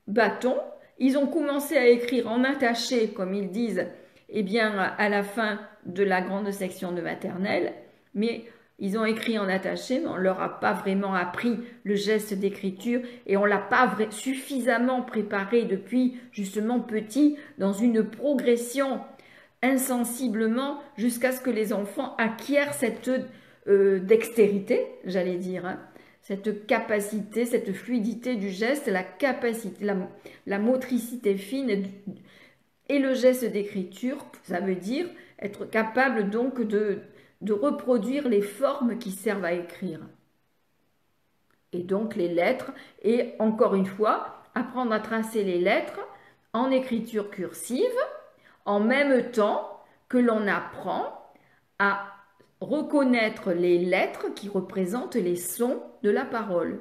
bâton. Ils ont commencé à écrire en attaché, comme ils disent, eh bien, à la fin de la grande section de maternelle. Mais ils ont écrit en attaché, mais on ne leur a pas vraiment appris le geste d'écriture et on ne l'a pas suffisamment préparé depuis justement petit dans une progression insensiblement jusqu'à ce que les enfants acquièrent cette dextérité, j'allais dire, hein, cette capacité, cette fluidité du geste, la capacité, la motricité fine et le geste d'écriture, ça veut dire être capable donc de reproduire les formes qui servent à écrire. Et donc les lettres, et encore une fois, apprendre à tracer les lettres en écriture cursive, en même temps que l'on apprend à reconnaître les lettres qui représentent les sons de la parole.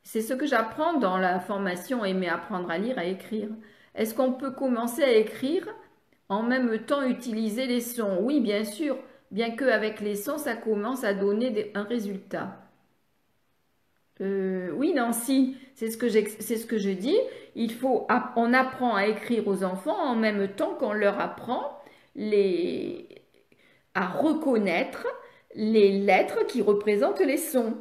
C'est ce que j'apprends dans la formation Aimer apprendre à lire, à écrire. Est-ce qu'on peut commencer à écrire en même temps utiliser les sons? Oui, bien sûr, bien qu'avec les sons, ça commence à donner un résultat. Oui, Nancy, c'est ce que je dis. On apprend à écrire aux enfants en même temps qu'on leur apprend à reconnaître les lettres qui représentent les sons.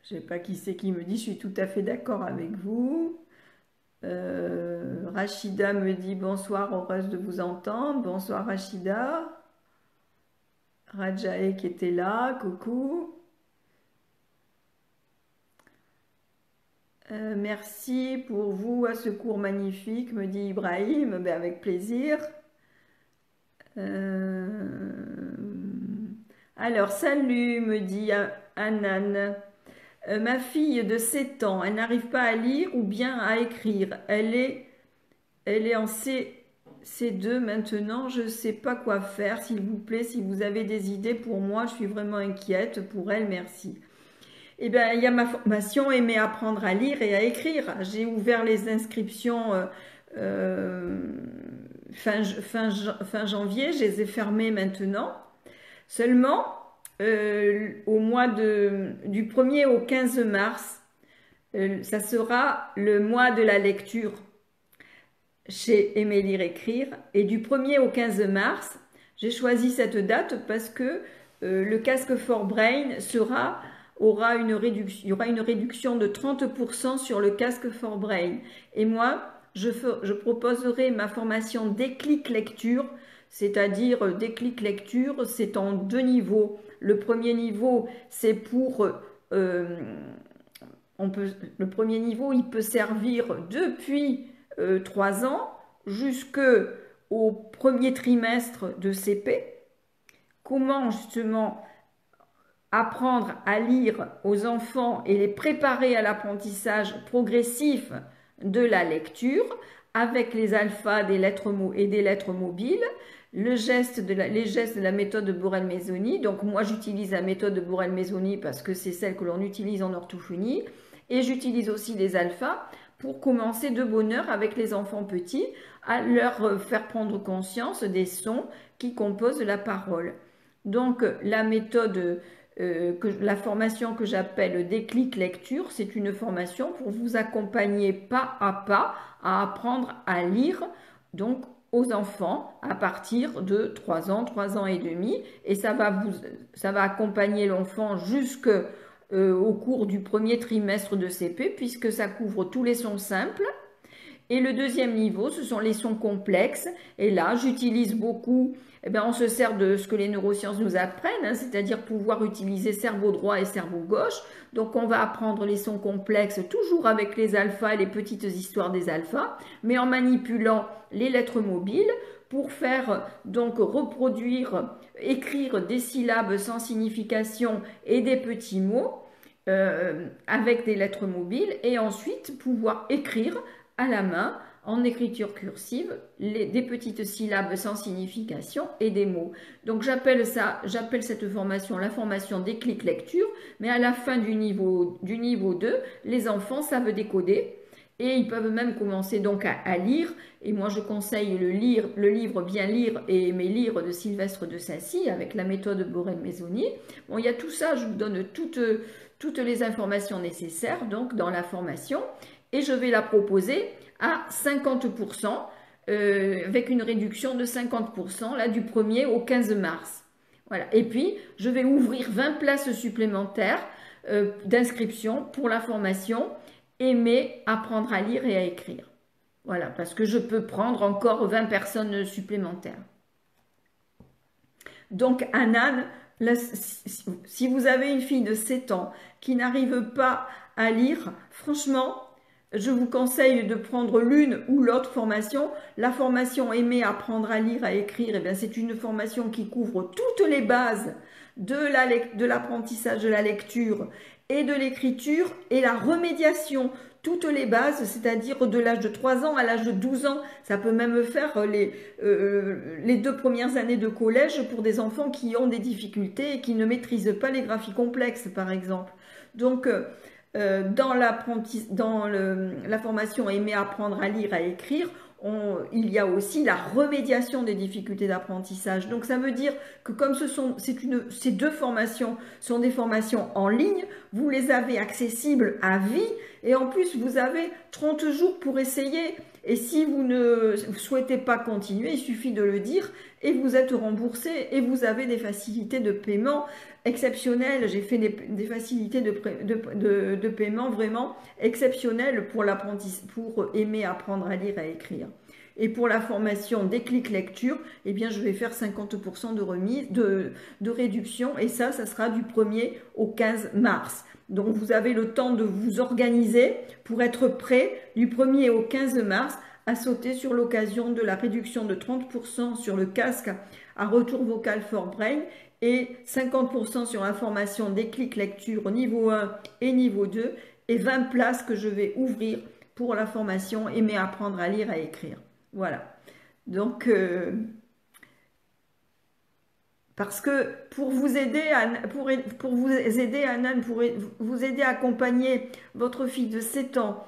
Je ne sais pas qui c'est qui me dit, je suis tout à fait d'accord avec vous. Rachida me dit bonsoir, heureuse de vous entendre. Bonsoir Rachida. Rajae qui était là, coucou. Merci pour vous à ce cours magnifique, me dit Ibrahim, ben avec plaisir. Alors, salut, me dit Anan. Ma fille de 7 ans, elle n'arrive pas à lire ou bien à écrire. Elle est en C2 maintenant, je ne sais pas quoi faire. S'il vous plaît, si vous avez des idées pour moi, je suis vraiment inquiète pour elle, merci. Eh bien, il y a ma formation Aimer apprendre à lire et à écrire. J'ai ouvert les inscriptions fin janvier, je les ai fermées maintenant. Seulement, au mois du 1er au 15 mars, ça sera le mois de la lecture chez Aimer lire écrire. Et du 1er au 15 mars, j'ai choisi cette date parce que le casque For Brain il y aura une réduction de 30% sur le casque For Brain. Et moi, je proposerai ma formation Déclic Lecture, c'est-à-dire Déclic Lecture, c'est en 2 niveaux. Le premier niveau, c'est pour... le premier niveau, il peut servir depuis 3 ans jusqu'au premier trimestre de CP. Comment justement apprendre à lire aux enfants et les préparer à l'apprentissage progressif de la lecture avec les alphas des lettres et des lettres mobiles, les gestes de la méthode de Borel-Maisoni. Donc moi j'utilise la méthode de Borel-Maisoni parce que c'est celle que l'on utilise en orthophonie et j'utilise aussi les alphas pour commencer de bonne heure avec les enfants petits à leur faire prendre conscience des sons qui composent la parole. Donc la méthode, la formation que j'appelle Déclic Lecture, c'est une formation pour vous accompagner pas à pas à apprendre à lire donc aux enfants à partir de 3 ans, 3 ans et demi, et ça va accompagner l'enfant jusqu'au cours du premier trimestre de CP puisque ça couvre tous les sons simples. Et le deuxième niveau, ce sont les sons complexes. Et là, j'utilise beaucoup, on se sert de ce que les neurosciences nous apprennent, hein, c'est-à-dire pouvoir utiliser cerveau droit et cerveau gauche. Donc, on va apprendre les sons complexes toujours avec les alphas et les petites histoires des alphas, mais en manipulant les lettres mobiles pour faire donc reproduire, écrire des syllabes sans signification et des petits mots avec des lettres mobiles et ensuite pouvoir écrire à la main en écriture cursive, des petites syllabes sans signification et des mots. Donc j'appelle cette formation la formation déclic lecture, mais à la fin du niveau 2, les enfants savent décoder. Et ils peuvent même commencer donc à lire. Et moi, je conseille le livre Bien lire et aimer lire de Sylvestre de Sacy avec la méthode Borel-Maisonnier. Bon, il y a tout ça, je vous donne toutes les informations nécessaires donc dans la formation. Et je vais la proposer à 50%, avec une réduction de 50% là, du 1er au 15 mars. Voilà. Et puis, je vais ouvrir 20 places supplémentaires d'inscription pour la formation aimer apprendre à lire et à écrire. Voilà, parce que je peux prendre encore 20 personnes supplémentaires. Donc, Anan, si vous avez une fille de 7 ans qui n'arrive pas à lire, franchement, je vous conseille de prendre l'une ou l'autre formation. La formation aimer apprendre à lire, à écrire, c'est une formation qui couvre toutes les bases de l'apprentissage de la lecture et de l'écriture et la remédiation, toutes les bases, c'est-à-dire de l'âge de 3 ans à l'âge de 12 ans. Ça peut même faire les 2 premières années de collège pour des enfants qui ont des difficultés et qui ne maîtrisent pas les graphies complexes, par exemple. Donc, dans la formation aimer apprendre à lire, à écrire, il y a aussi la remédiation des difficultés d'apprentissage. Donc ça veut dire que comme ces 2 formations sont des formations en ligne, vous les avez accessibles à vie et en plus vous avez 30 jours pour essayer. Et si vous ne souhaitez pas continuer, il suffit de le dire et vous êtes remboursé et vous avez des facilités de paiement exceptionnelles. J'ai fait des facilités de paiement vraiment exceptionnelles pour aimer apprendre à lire et à écrire. Et pour la formation déclic lecture, eh bien, je vais faire 50% de remise, de réduction et ça sera du 1er au 15 mars. Donc, vous avez le temps de vous organiser pour être prêt du 1er au 15 mars à sauter sur l'occasion de la réduction de 30% sur le casque à retour vocal for brain et 50% sur la formation déclic lecture niveau 1 et niveau 2 et 20 places que je vais ouvrir pour la formation aimer apprendre à lire et à écrire. Voilà. Donc, parce que pour vous aider, Anan, pour vous aider à accompagner votre fille de 7 ans,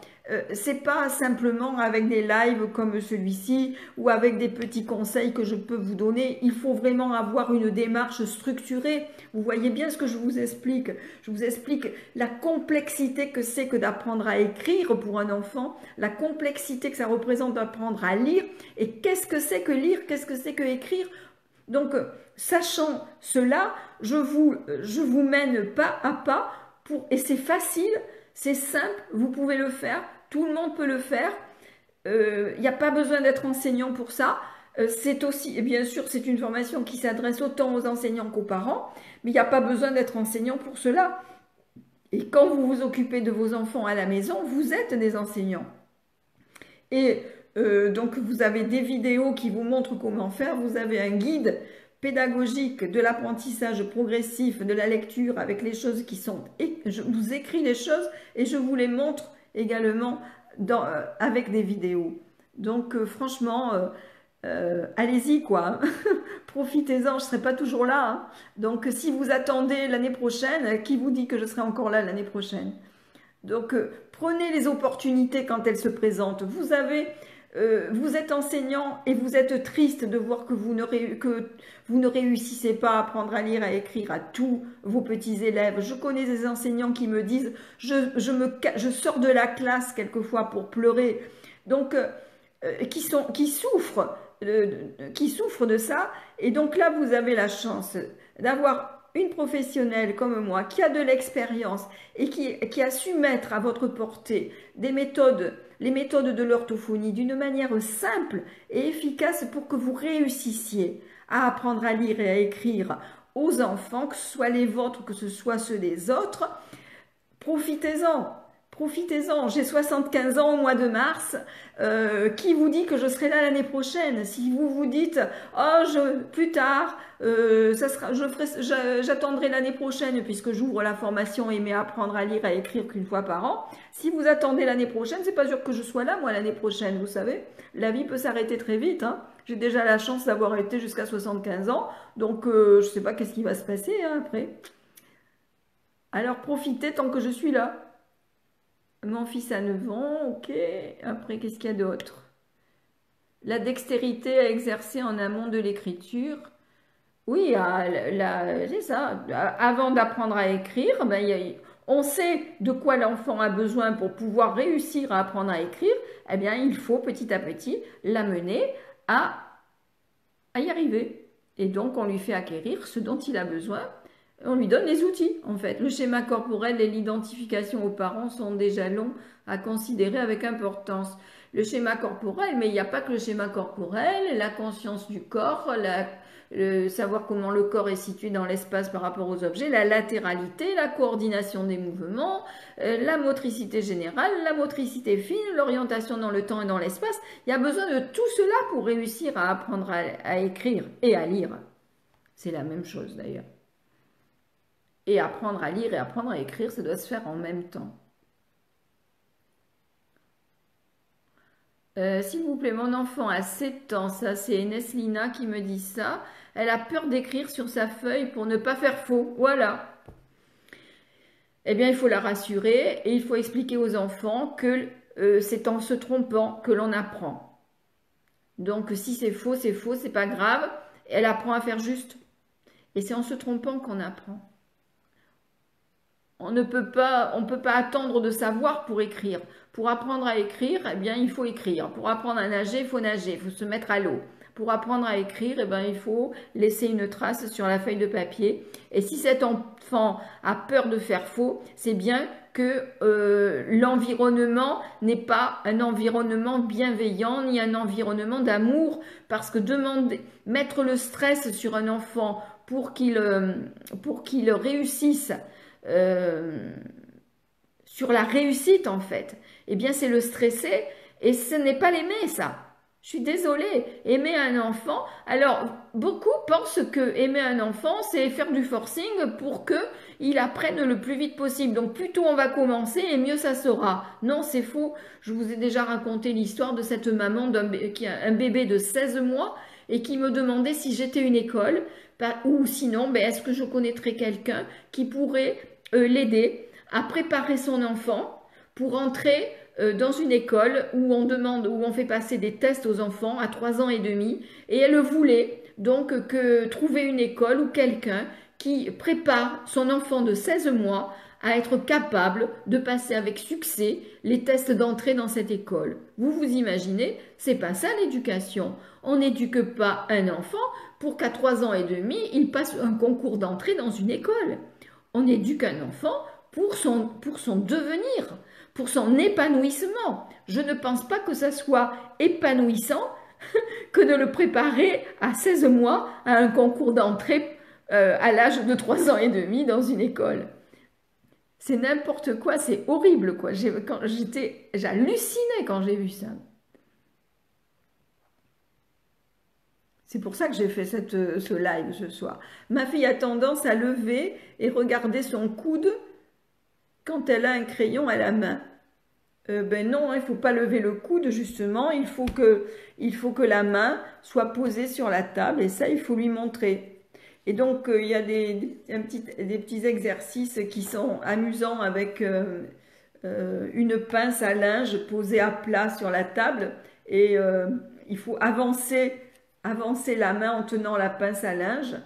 c'est pas simplement avec des lives comme celui-ci ou avec des petits conseils que je peux vous donner. Il faut vraiment avoir une démarche structurée. Vous voyez bien ce que je vous explique. Je vous explique la complexité que c'est que d'apprendre à écrire pour un enfant, la complexité que ça représente d'apprendre à lire et qu'est-ce que c'est que lire, qu'est-ce que c'est que écrire. Donc, sachant cela, je vous mène pas à pas et c'est facile, c'est simple, vous pouvez le faire. Tout le monde peut le faire. Il n'y a pas besoin d'être enseignant pour ça. C'est aussi, et bien sûr, c'est une formation qui s'adresse autant aux enseignants qu'aux parents, mais il n'y a pas besoin d'être enseignant pour cela. Et quand vous vous occupez de vos enfants à la maison, vous êtes des enseignants. Et donc, vous avez des vidéos qui vous montrent comment faire. Vous avez un guide pédagogique de l'apprentissage progressif, de la lecture avec les choses qui sont... Je vous écris les choses et je vous les montre également avec des vidéos. Donc franchement, allez-y quoi, profitez-en, je ne serai pas toujours là. Hein. Donc si vous attendez l'année prochaine, qui vous dit que je serai encore là l'année prochaine? Donc prenez les opportunités quand elles se présentent. Vous êtes enseignant et vous êtes triste de voir que vous ne réussissez pas à apprendre à lire, à écrire à tous vos petits élèves. Je connais des enseignants qui me disent je sors de la classe quelquefois pour pleurer. Donc, qui souffrent de ça. Et donc là, vous avez la chance d'avoir une professionnelle comme moi qui a de l'expérience et qui a su mettre à votre portée les méthodes de l'orthophonie d'une manière simple et efficace pour que vous réussissiez à apprendre à lire et à écrire aux enfants, que ce soit les vôtres, que ce soit ceux des autres. Profitez-en. Profitez-en, j'ai 75 ans au mois de mars. Qui vous dit que je serai là l'année prochaine? Si vous vous dites, oh, plus tard, j'attendrai l'année prochaine puisque j'ouvre la formation Aimer apprendre à lire et à écrire qu'une fois par an. Si vous attendez l'année prochaine, c'est pas sûr que je sois là moi l'année prochaine, vous savez. La vie peut s'arrêter très vite, hein. J'ai déjà la chance d'avoir été jusqu'à 75 ans, donc je sais pas qu'est-ce qui va se passer hein, après. Alors profitez tant que je suis là. Mon fils a 9 ans, ok. Après, qu'est-ce qu'il y a d'autre? La dextérité à exercer en amont de l'écriture. Oui, c'est ça. Avant d'apprendre à écrire, ben, on sait de quoi l'enfant a besoin pour pouvoir réussir à apprendre à écrire. Eh bien, il faut petit à petit l'amener à y arriver. Et donc, on lui fait acquérir ce dont il a besoin. On lui donne les outils, en fait. Le schéma corporel et l'identification aux parents sont des jalons à considérer avec importance. Le schéma corporel, mais il n'y a pas que le schéma corporel, la conscience du corps, savoir comment le corps est situé dans l'espace par rapport aux objets, la latéralité, la coordination des mouvements, la motricité générale, la motricité fine, l'orientation dans le temps et dans l'espace. Il y a besoin de tout cela pour réussir à apprendre à écrire et à lire. C'est la même chose d'ailleurs. Et apprendre à lire et apprendre à écrire, ça doit se faire en même temps. S'il vous plaît, mon enfant a 7 ans, ça c'est Neslina qui me dit ça. Elle a peur d'écrire sur sa feuille pour ne pas faire faux. Voilà. Eh bien, il faut la rassurer et il faut expliquer aux enfants que c'est en se trompant que l'on apprend. Donc, si c'est faux, c'est pas grave. Elle apprend à faire juste. Et c'est en se trompant qu'on apprend. On ne peut pas attendre de savoir pour écrire. Pour apprendre à écrire, eh bien, il faut écrire. Pour apprendre à nager, il faut nager, il faut se mettre à l'eau. Pour apprendre à écrire, eh bien, il faut laisser une trace sur la feuille de papier. Et si cet enfant a peur de faire faux, c'est bien que l'environnement n'est pas un environnement bienveillant ni un environnement d'amour, parce que mettre le stress sur un enfant pour qu'il réussisse sur la réussite en fait, eh bien c'est le stresser et ce n'est pas l'aimer ça. Je suis désolée, aimer un enfant, alors beaucoup pensent que aimer un enfant c'est faire du forcing pour qu'il apprenne le plus vite possible. Donc plus tôt on va commencer et mieux ça sera. Non, c'est faux. Je vous ai déjà raconté l'histoire de cette maman qui a un bébé de 16 mois et qui me demandait si j'étais une école ou sinon est-ce que je connaîtrais quelqu'un qui pourrait l'aider à préparer son enfant pour entrer dans une école où on fait passer des tests aux enfants à 3 ans et demi, et elle voulait donc trouver une école ou quelqu'un qui prépare son enfant de 16 mois à être capable de passer avec succès les tests d'entrée dans cette école. Vous vous imaginez, c'est pas ça l'éducation. On n'éduque pas un enfant pour qu'à 3 ans et demi, il passe un concours d'entrée dans une école. On éduque un enfant pour son devenir, pour son épanouissement. Je ne pense pas que ça soit épanouissant que de le préparer à 16 mois à un concours d'entrée à l'âge de 3 ans et demi dans une école. C'est n'importe quoi, c'est horrible quoi. J'hallucinais quand j'ai vu ça. C'est pour ça que j'ai fait ce live ce soir. Ma fille a tendance à lever et regarder son coude quand elle a un crayon à la main. Ben non, il ne faut pas lever le coude justement, il faut que la main soit posée sur la table et ça, il faut lui montrer. Et donc, il y a des petits exercices qui sont amusants avec une pince à linge posée à plat sur la table et il faut avancer la main en tenant la pince à linge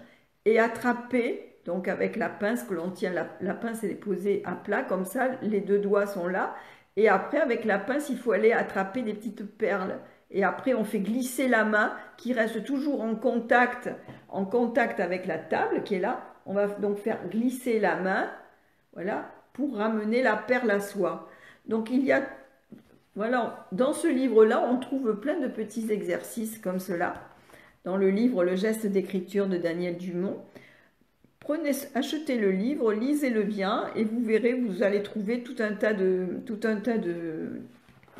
et attraper, donc avec la pince que l'on tient, la pince elle est posée à plat comme ça, les 2 doigts sont là, et après avec la pince il faut aller attraper des petites perles, et après on fait glisser la main qui reste toujours en contact avec la table qui est là, on va donc faire glisser la main, voilà, pour ramener la perle à soi. Donc il y a, voilà, dans ce livre-là on trouve plein de petits exercices comme cela, dans le livre Le geste d'écriture de Daniel Dumont. achetez le livre, lisez-le bien et vous verrez, vous allez trouver tout un tas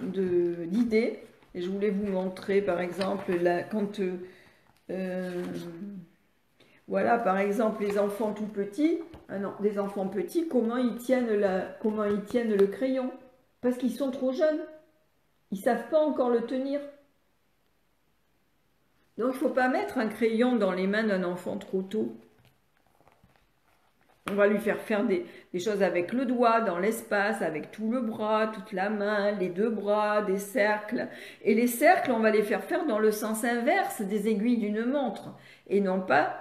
d'idées. Et je voulais vous montrer, par exemple, là, quand voilà, par exemple, les enfants tout petits, non, des enfants petits, comment ils tiennent le crayon? Parce qu'ils sont trop jeunes. Ils ne savent pas encore le tenir. Donc, il ne faut pas mettre un crayon dans les mains d'un enfant trop tôt. On va lui faire faire des choses avec le doigt, dans l'espace, avec tout le bras, toute la main, les deux bras, des cercles. Et les cercles, on va les faire faire dans le sens inverse des aiguilles d'une montre. Et non pas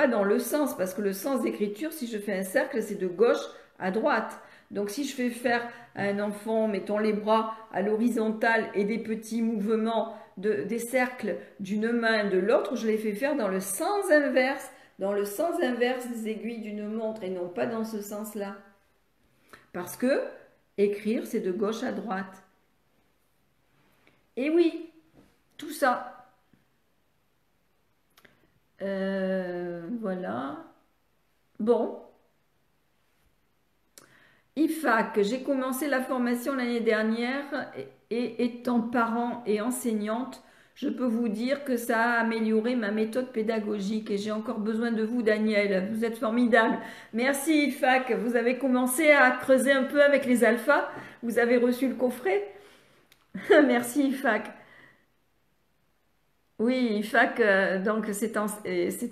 dans le sens, parce que le sens d'écriture, si je fais un cercle, c'est de gauche à droite. Donc si je fais faire à un enfant, mettons les bras à l'horizontale et des petits mouvements des cercles d'une main de l'autre, je les fais faire dans le sens inverse des aiguilles d'une montre et non pas dans ce sens-là. Parce que écrire, c'est de gauche à droite. Et oui, tout ça. Voilà. Bon. IFAC, j'ai commencé la formation l'année dernière et étant parent et enseignante, je peux vous dire que ça a amélioré ma méthode pédagogique et j'ai encore besoin de vous, Daniel. Vous êtes formidable. Merci, IFAC. Vous avez commencé à creuser un peu avec les alphas. Vous avez reçu le coffret. Merci, IFAC. Oui, IFAC, donc c'est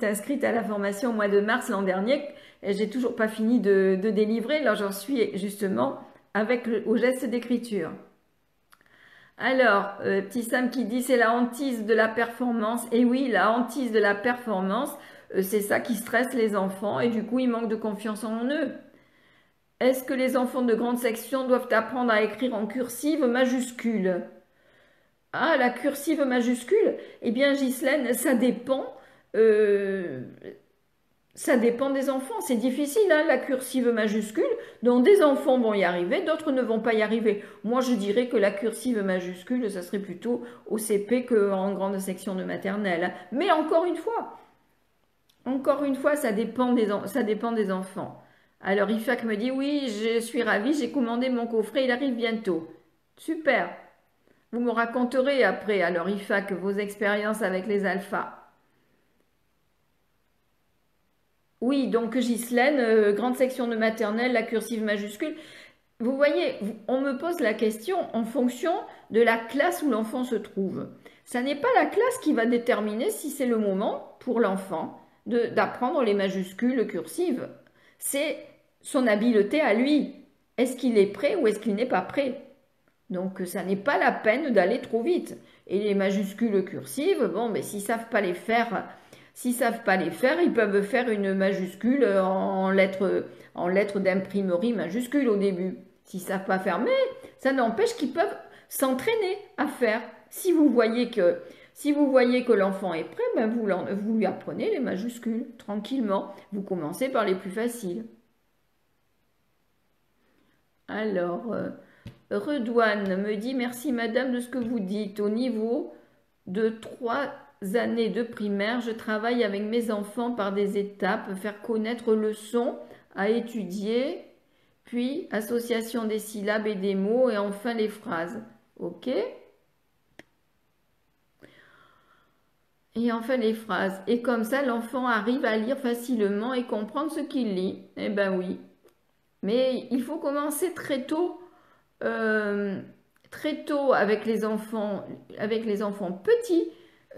inscrite à la formation au mois de mars l'an dernier. Et j'ai toujours pas fini de délivrer. Là, j'en suis justement au geste d'écriture. Alors, petit Sam qui dit c'est la hantise de la performance. Et oui, la hantise de la performance, c'est ça qui stresse les enfants et du coup, ils manquent de confiance en eux. Est-ce que les enfants de grande section doivent apprendre à écrire en cursive majuscule? Ah, la cursive majuscule? Eh bien, Ghislaine, ça dépend. euh, Ça dépend des enfants. C'est difficile, hein, la cursive majuscule. Donc, des enfants vont y arriver, d'autres ne vont pas y arriver. Moi, je dirais que la cursive majuscule, ça serait plutôt au CP qu'en grande section de maternelle. Mais encore une fois, ça dépend des enfants. Alors, IFAC me dit, oui, je suis ravie, j'ai commandé mon coffret, il arrive bientôt. Super. Vous me raconterez après, alors IFAC, vos expériences avec les alphas. Oui, donc Ghislaine, grande section de maternelle, la cursive majuscule. Vous voyez, on me pose la question en fonction de la classe où l'enfant se trouve. Ça n'est pas la classe qui va déterminer si c'est le moment pour l'enfant d'apprendre les majuscules cursives. C'est son habileté à lui. Est-ce qu'il est prêt ou est-ce qu'il n'est pas prêt? Donc ça n'est pas la peine d'aller trop vite. Et les majuscules cursives, bon, mais s'ils savent pas les faire, ils peuvent faire une majuscule en lettres d'imprimerie majuscule au début. S'ils savent pas faire, mais ça n'empêche qu'ils peuvent s'entraîner à faire. Si vous voyez que l'enfant est prêt, ben vous lui apprenez les majuscules tranquillement. Vous commencez par les plus faciles. Alors, Redouane me dit « Merci madame de ce que vous dites. Au niveau de 3 années de primaire, je travaille avec mes enfants par des étapes, faire connaître le son à étudier, puis association des syllabes et des mots et enfin les phrases. Ok? Et enfin les phrases. Et comme ça, l'enfant arrive à lire facilement et comprendre ce qu'il lit. Eh ben oui. Mais il faut commencer très tôt avec les enfants petits,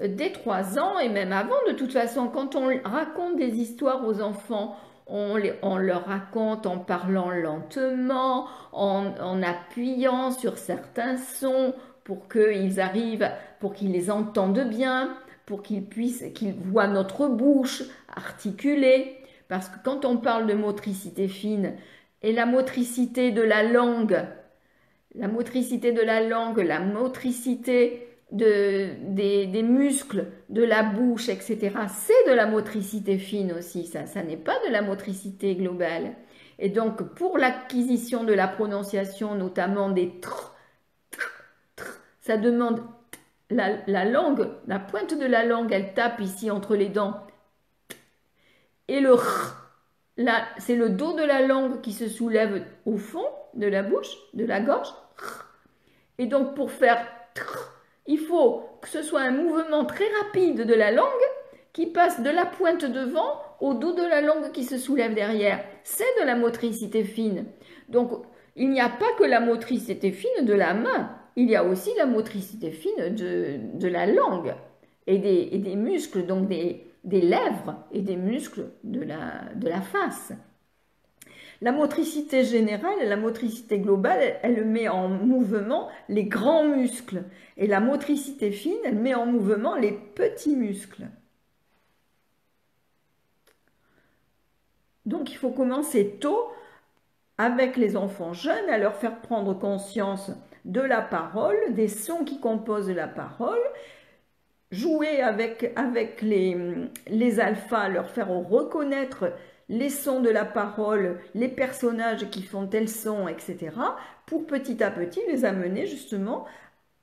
dès 3 ans et même avant. De toute façon, quand on raconte des histoires aux enfants, on leur raconte en parlant lentement, en appuyant sur certains sons pour qu'ils les entendent bien, pour qu'ils voient notre bouche articulée. Parce que quand on parle de motricité fine et la motricité de la langue, la motricité des muscles, de la bouche, etc. C'est de la motricité fine aussi, ça n'est pas de la motricité globale. Et donc, pour l'acquisition de la prononciation, notamment des tr, ça demande la langue, la pointe de la langue, elle tape ici entre les dents. Et le r, là, c'est le dos de la langue qui se soulève au fond de la bouche, de la gorge. Et donc, pour faire il faut que ce soit un mouvement très rapide de la langue qui passe de la pointe devant au dos de la langue qui se soulève derrière. C'est de la motricité fine. Donc, il n'y a pas que la motricité fine de la main, il y a aussi la motricité fine de la langue et des muscles, donc des lèvres et des muscles de la face. La motricité générale, la motricité globale, elle met en mouvement les grands muscles. Et la motricité fine, elle met en mouvement les petits muscles. Donc il faut commencer tôt avec les enfants jeunes à leur faire prendre conscience de la parole, des sons qui composent la parole, jouer avec les alphas, leur faire reconnaître les sons de la parole, les personnages qui font tel son, etc., pour petit à petit les amener justement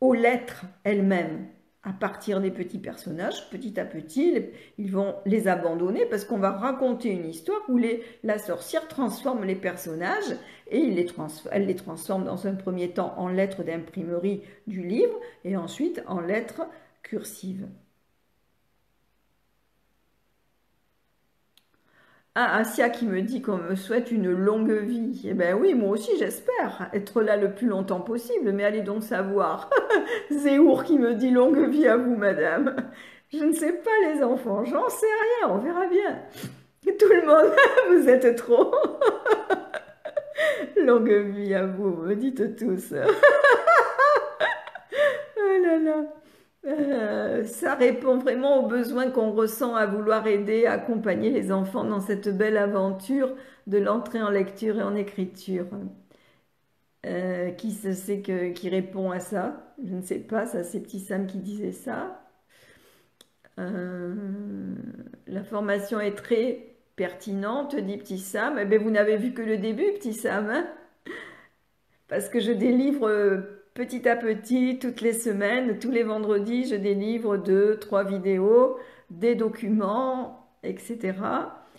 aux lettres elles-mêmes. À partir des petits personnages, petit à petit, ils vont les abandonner parce qu'on va raconter une histoire où la sorcière transforme les personnages et elle les transforme dans un premier temps en lettres d'imprimerie du livre et ensuite en lettres cursives. Ah, Asia qui me dit qu'on me souhaite une longue vie. Eh bien oui, moi aussi j'espère être là le plus longtemps possible, mais allez donc savoir. Zéour qui me dit longue vie à vous, madame. Je ne sais pas les enfants, j'en sais rien, on verra bien. Tout le monde, vous êtes trop. Longue vie à vous, me dites tous. Oh là là. Ça répond vraiment aux besoins qu'on ressent à vouloir aider, accompagner les enfants dans cette belle aventure de l'entrée en lecture et en écriture. Qui répond à ça? Je ne sais pas, ça c'est Petit Sam qui disait ça. La formation est très pertinente, dit Petit Sam. Eh bien, vous n'avez vu que le début, Petit Sam, hein, parce que je délivre petit à petit, toutes les semaines, tous les vendredis, je délivre 2-3 vidéos, des documents, etc.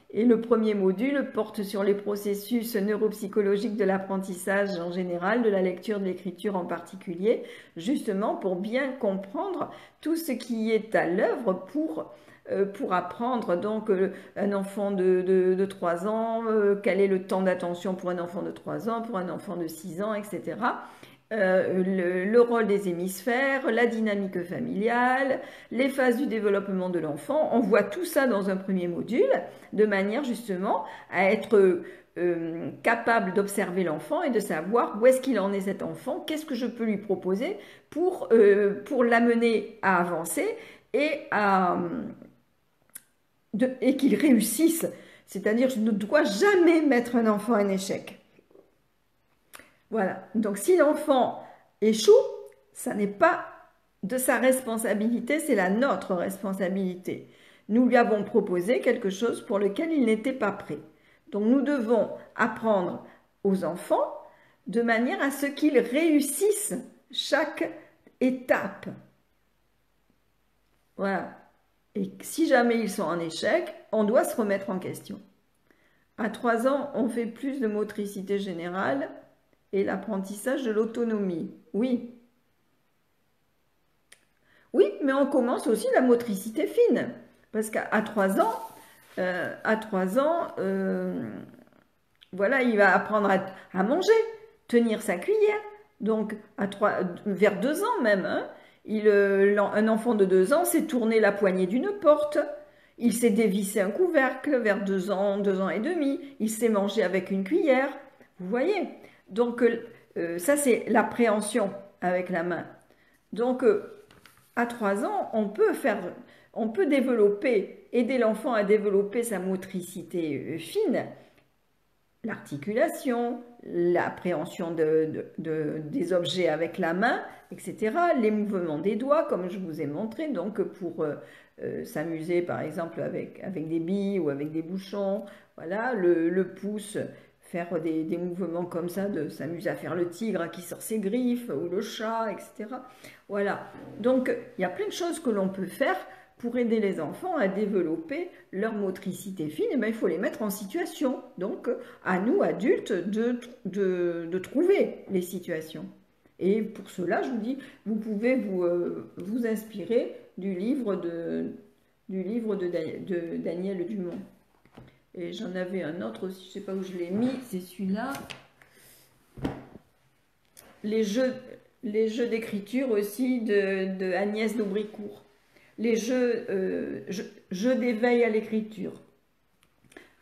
Et le premier module porte sur les processus neuropsychologiques de l'apprentissage en général, de la lecture, de l'écriture en particulier, justement pour bien comprendre tout ce qui est à l'œuvre pour apprendre. Donc un enfant de 3 ans, quel est le temps d'attention pour un enfant de 3 ans, pour un enfant de 6 ans, etc. Le rôle des hémisphères, la dynamique familiale, les phases du développement de l'enfant. On voit tout ça dans un premier module, de manière justement à être capable d'observer l'enfant et de savoir où est-ce qu'il en est cet enfant, qu'est-ce que je peux lui proposer pour l'amener à avancer et qu'il réussisse. C'est-à-dire, je ne dois jamais mettre un enfant en échec. Voilà, donc si l'enfant échoue, ça n'est pas de sa responsabilité, c'est la nôtre responsabilité. Nous lui avons proposé quelque chose pour lequel il n'était pas prêt. Donc nous devons apprendre aux enfants de manière à ce qu'ils réussissent chaque étape. Voilà. Et si jamais ils sont en échec, on doit se remettre en question. À 3 ans, on fait plus de motricité générale et l'apprentissage de l'autonomie. Oui. Oui, mais on commence aussi la motricité fine. Parce qu'à 3 ans, voilà, il va apprendre à manger, tenir sa cuillère. Donc, vers 2 ans même, hein, un enfant de 2 ans sait tourner la poignée d'une porte. Il sait dévisser un couvercle vers 2 ans, 2 ans et demi. Il sait manger avec une cuillère. Vous voyez? Donc, ça, c'est l'appréhension avec la main. Donc, à 3 ans, on peut développer, aider l'enfant à développer sa motricité fine, l'articulation, l'appréhension des objets avec la main, etc., les mouvements des doigts, comme je vous ai montré, donc pour s'amuser par exemple avec des billes ou avec des bouchons, voilà, le pouce, faire des mouvements comme ça, de s'amuser à faire le tigre qui sort ses griffes, ou le chat, etc. Voilà, donc il y a plein de choses que l'on peut faire pour aider les enfants à développer leur motricité fine, et bien, il faut les mettre en situation. Donc, à nous, adultes, de trouver les situations. Et pour cela, je vous dis, vous pouvez vous inspirer du livre de Daniel Dumont. Et j'en avais un autre aussi, je ne sais pas où je l'ai mis, c'est celui-là. Les jeux d'écriture aussi de Agnès d'Aubricourt. Les jeux d'éveil à l'écriture.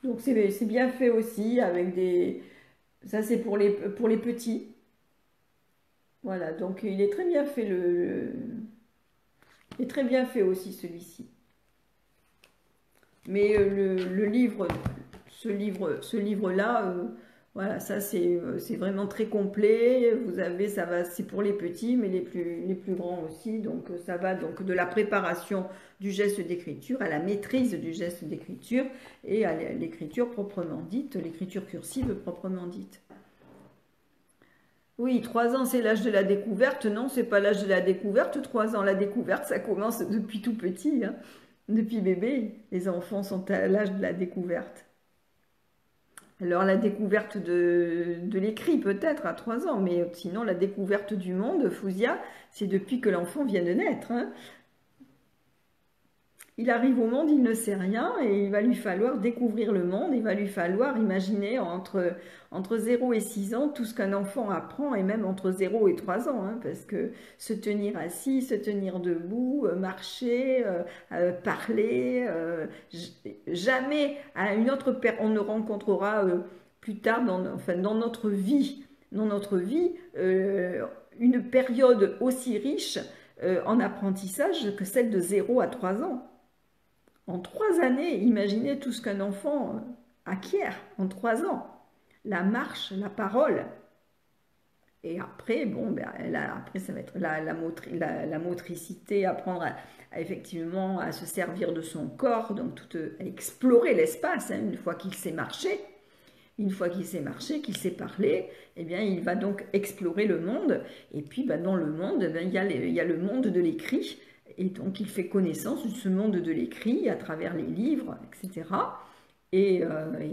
Donc c'est bien fait aussi avec des... Ça c'est pour les petits. Voilà, donc il est très bien fait il est très bien fait aussi celui-ci. Mais ce livre-là, voilà, ça c'est vraiment très complet. Vous avez, c'est pour les petits, mais les plus grands aussi. Donc ça va donc de la préparation du geste d'écriture à la maîtrise du geste d'écriture et à l'écriture proprement dite, l'écriture cursive proprement dite. Oui, 3 ans, c'est l'âge de la découverte. Non, c'est pas l'âge de la découverte. 3 ans, la découverte, ça commence depuis tout petit, hein. Depuis bébé. Les enfants sont à l'âge de la découverte. Alors, la découverte de l'écrit, peut-être, à 3 ans. Mais sinon, la découverte du monde, Fousia, c'est depuis que l'enfant vient de naître, hein. Il arrive au monde, il ne sait rien et il va lui falloir découvrir le monde, il va lui falloir imaginer entre 0 et 6 ans tout ce qu'un enfant apprend et même entre 0 et 3 ans, hein, parce que se tenir assis, se tenir debout, marcher, parler, jamais à une autre personne, on ne rencontrera plus tard dans notre vie, une période aussi riche en apprentissage que celle de 0 à 3 ans. En 3 années, imaginez tout ce qu'un enfant acquiert en 3 ans. La marche, la parole. Et après, bon, après ça va être la motricité, apprendre effectivement à se servir de son corps, donc à explorer l'espace, hein, une fois qu'il sait marcher. Une fois qu'il sait marcher, qu'il sait parler, eh bien, il va donc explorer le monde. Et puis, dans le monde, il y a le monde de l'écrit. Et donc, il fait connaissance de ce monde de l'écrit à travers les livres, etc. Et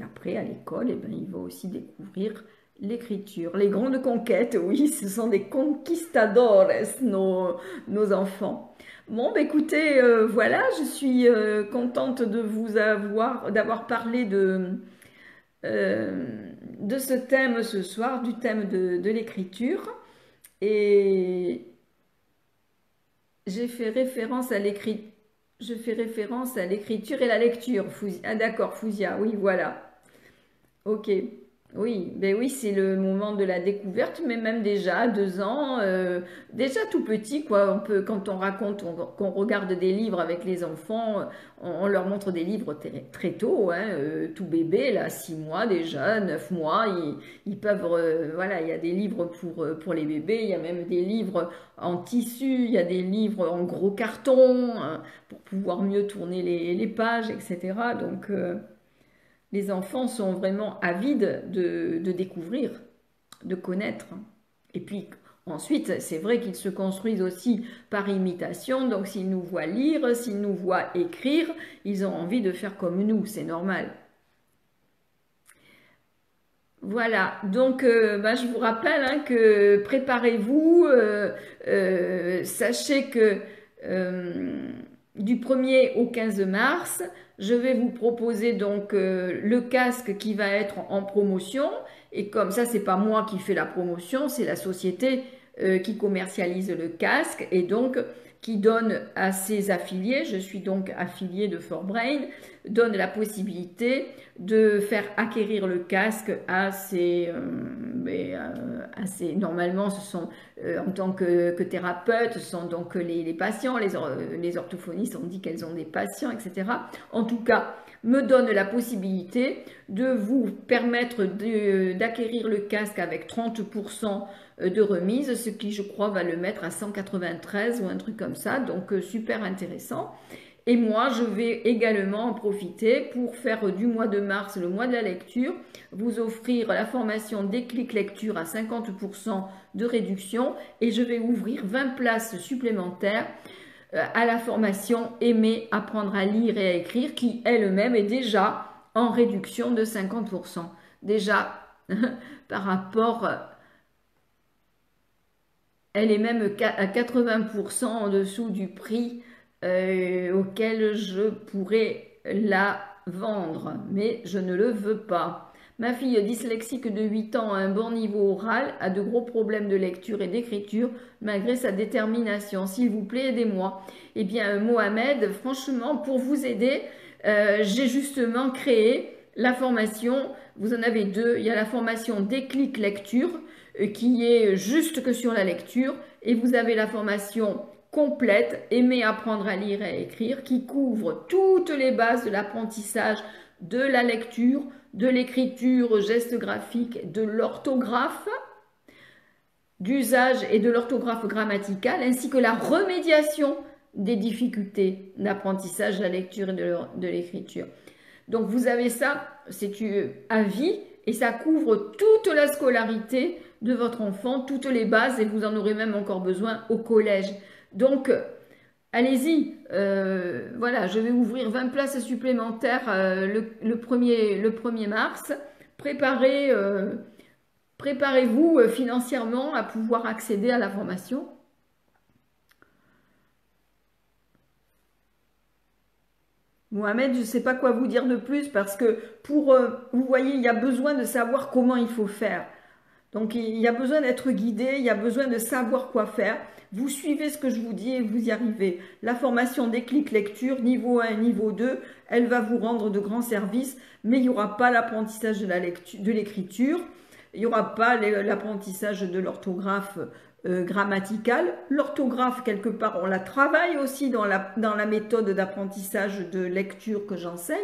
après, à l'école, eh bien, il va aussi découvrir l'écriture. Les grandes conquêtes, oui, ce sont des conquistadores, nos enfants. Bon, écoutez, voilà, je suis contente d'avoir parlé de ce thème ce soir, du thème de l'écriture. Et j'ai fait référence à l'écriture. Je fais référence à l'écriture et la lecture. Ah d'accord, Fousia, oui, voilà. Ok. Oui, ben oui, c'est le moment de la découverte, mais même déjà à 2 ans, déjà tout petit, quoi. Quand on raconte, qu'on regarde des livres avec les enfants, on leur montre des livres très tôt, hein, tout bébé, là, 6 mois déjà, 9 mois, ils peuvent, voilà, il y a des livres pour les bébés, il y a même des livres en tissu, il y a des livres en gros carton, hein, pour pouvoir mieux tourner les pages, etc. Donc, les enfants sont vraiment avides de découvrir, de connaître. Et puis ensuite, c'est vrai qu'ils se construisent aussi par imitation. Donc s'ils nous voient lire, s'ils nous voient écrire, ils ont envie de faire comme nous, c'est normal. Voilà, donc je vous rappelle, hein, que préparez-vous, sachez que du 1er au 15 mars, je vais vous proposer donc le casque qui va être en promotion. Et comme ça, c'est pas moi qui fais la promotion, c'est la société qui commercialise le casque et donc qui donne à ses affiliés, je suis donc affiliée de ForBrain, donne la possibilité de faire acquérir le casque à ces normalement ce sont en tant que thérapeute, ce sont donc les patients, les orthophonistes ont dit qu'elles ont des patients, etc. En tout cas, me donne la possibilité de vous permettre d'acquérir le casque avec 30% de remise, ce qui je crois va le mettre à 193 ou un truc comme ça, donc super intéressant. Et moi, je vais également en profiter pour faire du mois de mars, le mois de la lecture, vous offrir la formation Déclic Lecture à 50% de réduction et je vais ouvrir 20 places supplémentaires à la formation Aimer apprendre à lire et à écrire qui elle-même est déjà en réduction de 50%. Déjà, par rapport, elle est même à 80% en dessous du prix auquel je pourrais la vendre, mais je ne le veux pas. Ma fille dyslexique de 8 ans a un bon niveau oral, a de gros problèmes de lecture et d'écriture, malgré sa détermination. S'il vous plaît, aidez-moi. Eh bien, Mohamed, franchement, pour vous aider, j'ai justement créé la formation, vous en avez deux, il y a la formation Déclic Lecture, qui est juste que sur la lecture, et vous avez la formation complète, Aimer apprendre à lire et à écrire, qui couvre toutes les bases de l'apprentissage de la lecture, de l'écriture, gestes graphiques, de l'orthographe, d'usage et de l'orthographe grammaticale, ainsi que la remédiation des difficultés d'apprentissage de la lecture et de l'écriture. Donc vous avez ça, c'est à vie, et ça couvre toute la scolarité de votre enfant, toutes les bases, et vous en aurez même encore besoin au collège. Donc, allez-y, voilà, je vais ouvrir 20 places supplémentaires le 1er mars. Préparez-vous financièrement à pouvoir accéder à la formation. Mohamed, je ne sais pas quoi vous dire de plus parce que vous voyez, il y a besoin de savoir comment il faut faire. Donc, il y a besoin d'être guidé, il y a besoin de savoir quoi faire. Vous suivez ce que je vous dis et vous y arrivez. La formation Déclic Lecture, niveau 1 et niveau 2, elle va vous rendre de grands services, mais il n'y aura pas l'apprentissage de l'écriture, il n'y aura pas l'apprentissage de l'orthographe grammaticale. L'orthographe, quelque part, on la travaille aussi dans la méthode d'apprentissage de lecture que j'enseigne,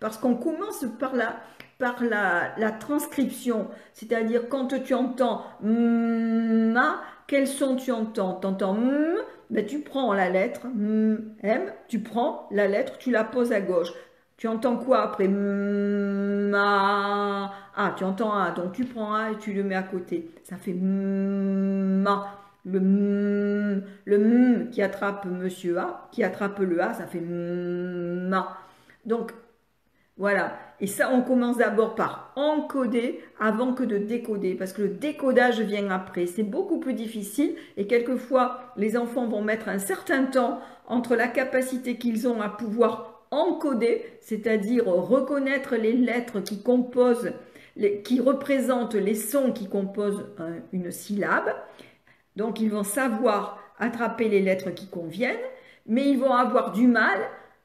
parce qu'on commence par la transcription, c'est-à-dire quand tu entends ma, quels sons tu entends? Tu entends ben tu prends la lettre M, tu prends la lettre, tu la poses à gauche. Tu entends quoi après ma? Ah, tu entends A, donc tu prends A et tu le mets à côté. Ça fait ma. Le qui attrape Monsieur A, qui attrape le A, ça fait ma. Donc, voilà. Et ça, on commence d'abord par encoder avant que de décoder, parce que le décodage vient après. C'est beaucoup plus difficile et quelquefois, les enfants vont mettre un certain temps entre la capacité qu'ils ont à pouvoir encoder, c'est-à-dire reconnaître les lettres qui composent, qui représentent les sons qui composent une syllabe. Donc, ils vont savoir attraper les lettres qui conviennent, mais ils vont avoir du mal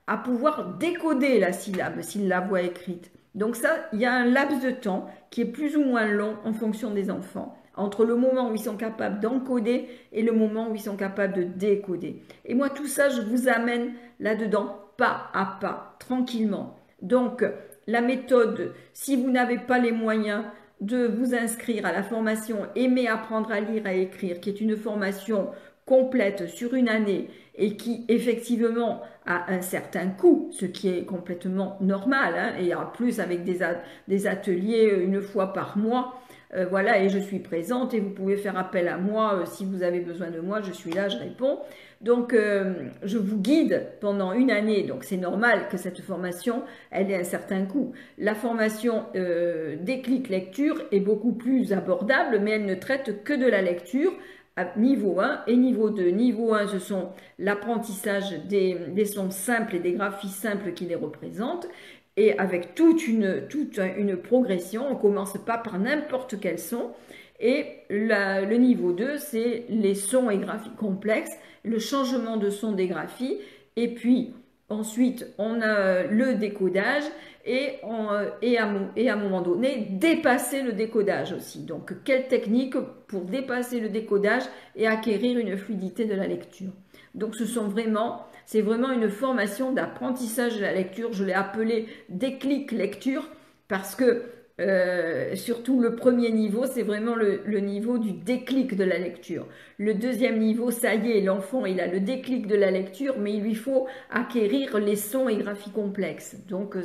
à pouvoir décoder la syllabe s'ils la voient écrite. Donc ça, il y a un laps de temps qui est plus ou moins long en fonction des enfants, entre le moment où ils sont capables d'encoder et le moment où ils sont capables de décoder. Et moi, tout ça, je vous amène là-dedans, pas à pas, tranquillement. Donc, la méthode, si vous n'avez pas les moyens de vous inscrire à la formation Aimer apprendre à lire et à écrire, qui est une formation complète sur une année et qui effectivement a un certain coût, ce qui est complètement normal, hein, et en plus avec des ateliers une fois par mois, voilà, et je suis présente et vous pouvez faire appel à moi si vous avez besoin de moi, je suis là, je réponds. Donc, je vous guide pendant une année, donc c'est normal que cette formation, elle ait un certain coût. La formation Déclic Lecture est beaucoup plus abordable, mais elle ne traite que de la lecture, à niveau 1 et niveau 2. Niveau 1, ce sont l'apprentissage des sons simples et des graphies simples qui les représentent. Et avec toute une progression, on ne commence pas par n'importe quel son. Et le niveau 2, c'est les sons et graphies complexes, le changement de son des graphies. Et puis, ensuite, on a le décodage et à un moment donné, dépasser le décodage aussi. Donc, quelle technique pour dépasser le décodage et acquérir une fluidité de la lecture. Donc, c'est vraiment une formation d'apprentissage de la lecture. Je l'ai appelée Déclic Lecture parce que surtout le premier niveau, c'est vraiment le niveau du déclic de la lecture. Le deuxième niveau, ça y est, l'enfant, il a le déclic de la lecture, mais il lui faut acquérir les sons et graphies complexes. Donc,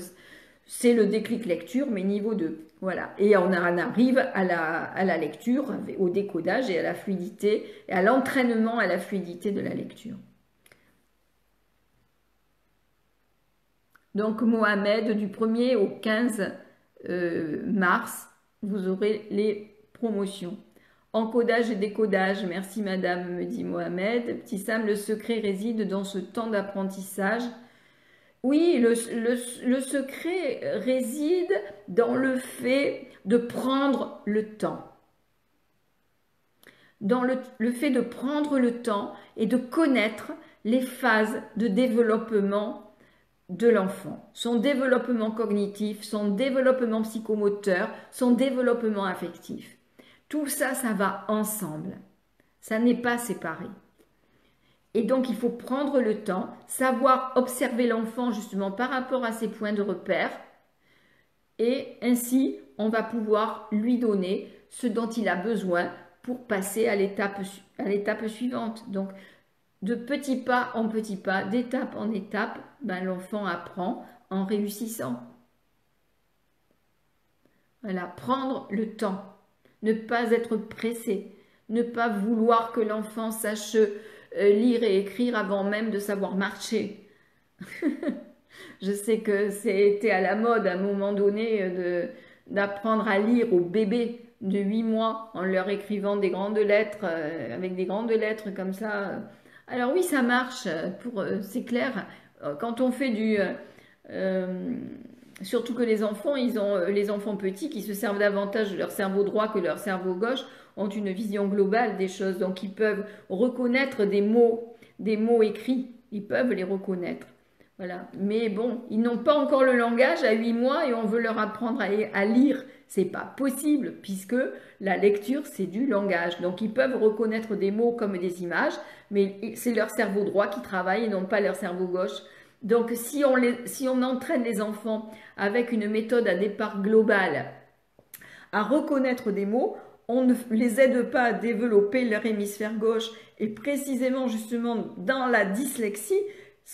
c'est le déclic lecture, mais niveau 2. Voilà. Et on en arrive à la lecture, au décodage et à la fluidité, et à l'entraînement à la fluidité de la lecture. Donc Mohamed, du 1er au 15 mars, vous aurez les promotions. Encodage et décodage, merci madame, me dit Mohamed. Petit Sam, le secret réside dans ce temps d'apprentissage. Oui, le secret réside dans le fait de prendre le temps. Dans le fait de prendre le temps et de connaître les phases de développement de l'enfant, son développement cognitif, son développement psychomoteur, son développement affectif. Tout ça, ça va ensemble. Ça n'est pas séparé. Et donc, il faut prendre le temps, savoir observer l'enfant justement par rapport à ses points de repère. Et ainsi, on va pouvoir lui donner ce dont il a besoin pour passer à l'étape suivante. Donc, de petits pas en petits pas, d'étape en étape, ben, l'enfant apprend en réussissant. Voilà, prendre le temps, ne pas être pressé, ne pas vouloir que l'enfant sache lire et écrire avant même de savoir marcher. Je sais que c'était à la mode à un moment donné d'apprendre à lire aux bébés de 8 mois en leur écrivant des grandes lettres, avec des grandes lettres comme ça. Alors oui, ça marche, c'est clair. Quand on fait surtout que les enfants, les enfants petits qui se servent davantage de leur cerveau droit que leur cerveau gauche, ont une vision globale des choses. Donc ils peuvent reconnaître des mots écrits. Ils peuvent les reconnaître. Voilà. Mais bon, ils n'ont pas encore le langage à 8 mois et on veut leur apprendre à lire. C'est pas possible puisque la lecture, c'est du langage. Donc ils peuvent reconnaître des mots comme des images, mais c'est leur cerveau droit qui travaille et non pas leur cerveau gauche. Donc si on entraîne les enfants avec une méthode à départ globale à reconnaître des mots, on ne les aide pas à développer leur hémisphère gauche. Et précisément justement dans la dyslexie,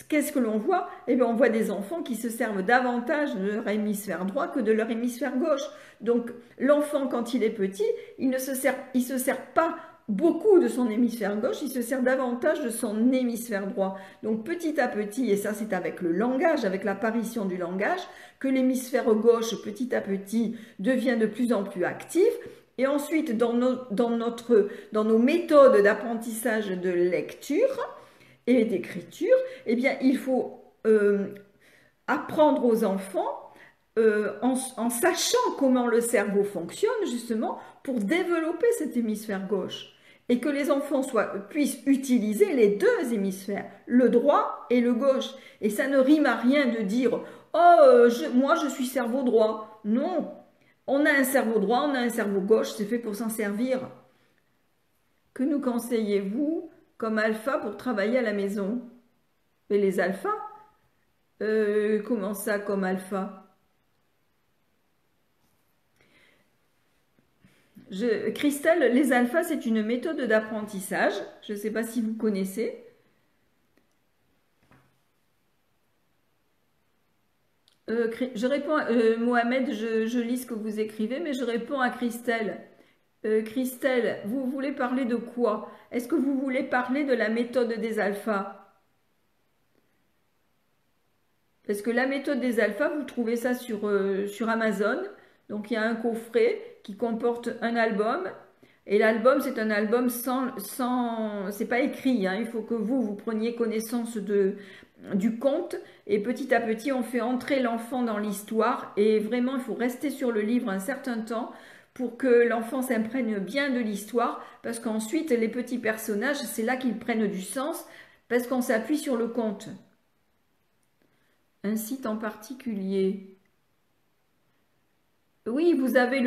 qu'est-ce que l'on voit? Eh bien, on voit des enfants qui se servent davantage de leur hémisphère droit que de leur hémisphère gauche. Donc, l'enfant, quand il est petit, il ne se sert pas beaucoup de son hémisphère gauche, il se sert davantage de son hémisphère droit. Donc, petit à petit, et ça c'est avec le langage, avec l'apparition du langage, que l'hémisphère gauche, petit à petit, devient de plus en plus actif. Et ensuite, dans nos méthodes d'apprentissage de lecture, et d'écriture, eh bien, il faut apprendre aux enfants en sachant comment le cerveau fonctionne, justement, pour développer cet hémisphère gauche. Et que les enfants puissent utiliser les deux hémisphères, le droit et le gauche. Et ça ne rime à rien de dire « Oh, moi je suis cerveau droit ». Non, on a un cerveau droit, on a un cerveau gauche, c'est fait pour s'en servir. Que nous conseillez-vous comme alpha pour travailler à la maison? Et les alphas? Comment ça comme alpha? Christelle, les alphas, c'est une méthode d'apprentissage. Je ne sais pas si vous connaissez. Je réponds, Mohamed, je lis ce que vous écrivez, mais je réponds à Christelle. Christelle, vous voulez parler de quoi? Est-ce que vous voulez parler de la méthode des alphas? Parce que la méthode des alphas, vous trouvez ça sur Amazon. Donc il y a un coffret qui comporte un album. Et l'album, c'est un album c'est pas écrit, hein. Il faut que vous preniez connaissance du conte. Et petit à petit, on fait entrer l'enfant dans l'histoire. Et vraiment, il faut rester sur le livre un certain temps pour que l'enfant s'imprègne bien de l'histoire. Parce qu'ensuite, les petits personnages, c'est là qu'ils prennent du sens. Parce qu'on s'appuie sur le conte. Un site en particulier. Oui, vous avez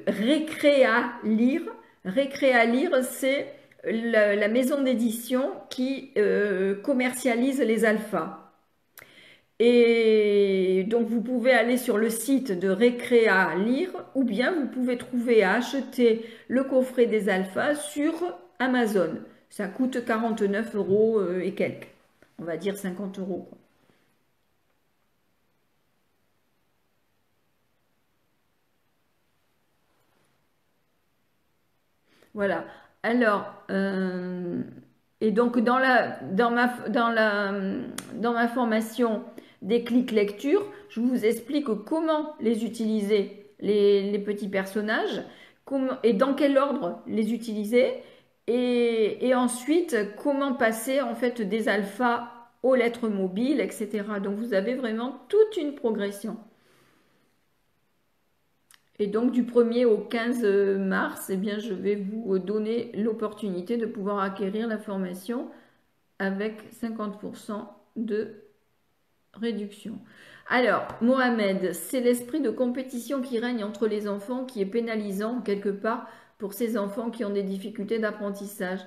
Récréa lire. Récréa lire, c'est la maison d'édition qui commercialise les alphas. Et donc vous pouvez aller sur le site de Récréa lire ou bien vous pouvez trouver à acheter le coffret des alphas sur Amazon. Ça coûte 49 € et quelques. On va dire 50 €. Voilà. Alors, Et donc, dans ma formation Déclic Lecture, je vous explique comment les utiliser, les petits personnages, et dans quel ordre les utiliser, et ensuite, comment passer en fait des alphas aux lettres mobiles, etc. Donc, vous avez vraiment toute une progression. Et donc, du 1er au 15 mars, eh bien, je vais vous donner l'opportunité de pouvoir acquérir la formation avec 50% de réduction. Alors, Mohamed, c'est l'esprit de compétition qui règne entre les enfants qui est pénalisant quelque part pour ces enfants qui ont des difficultés d'apprentissage.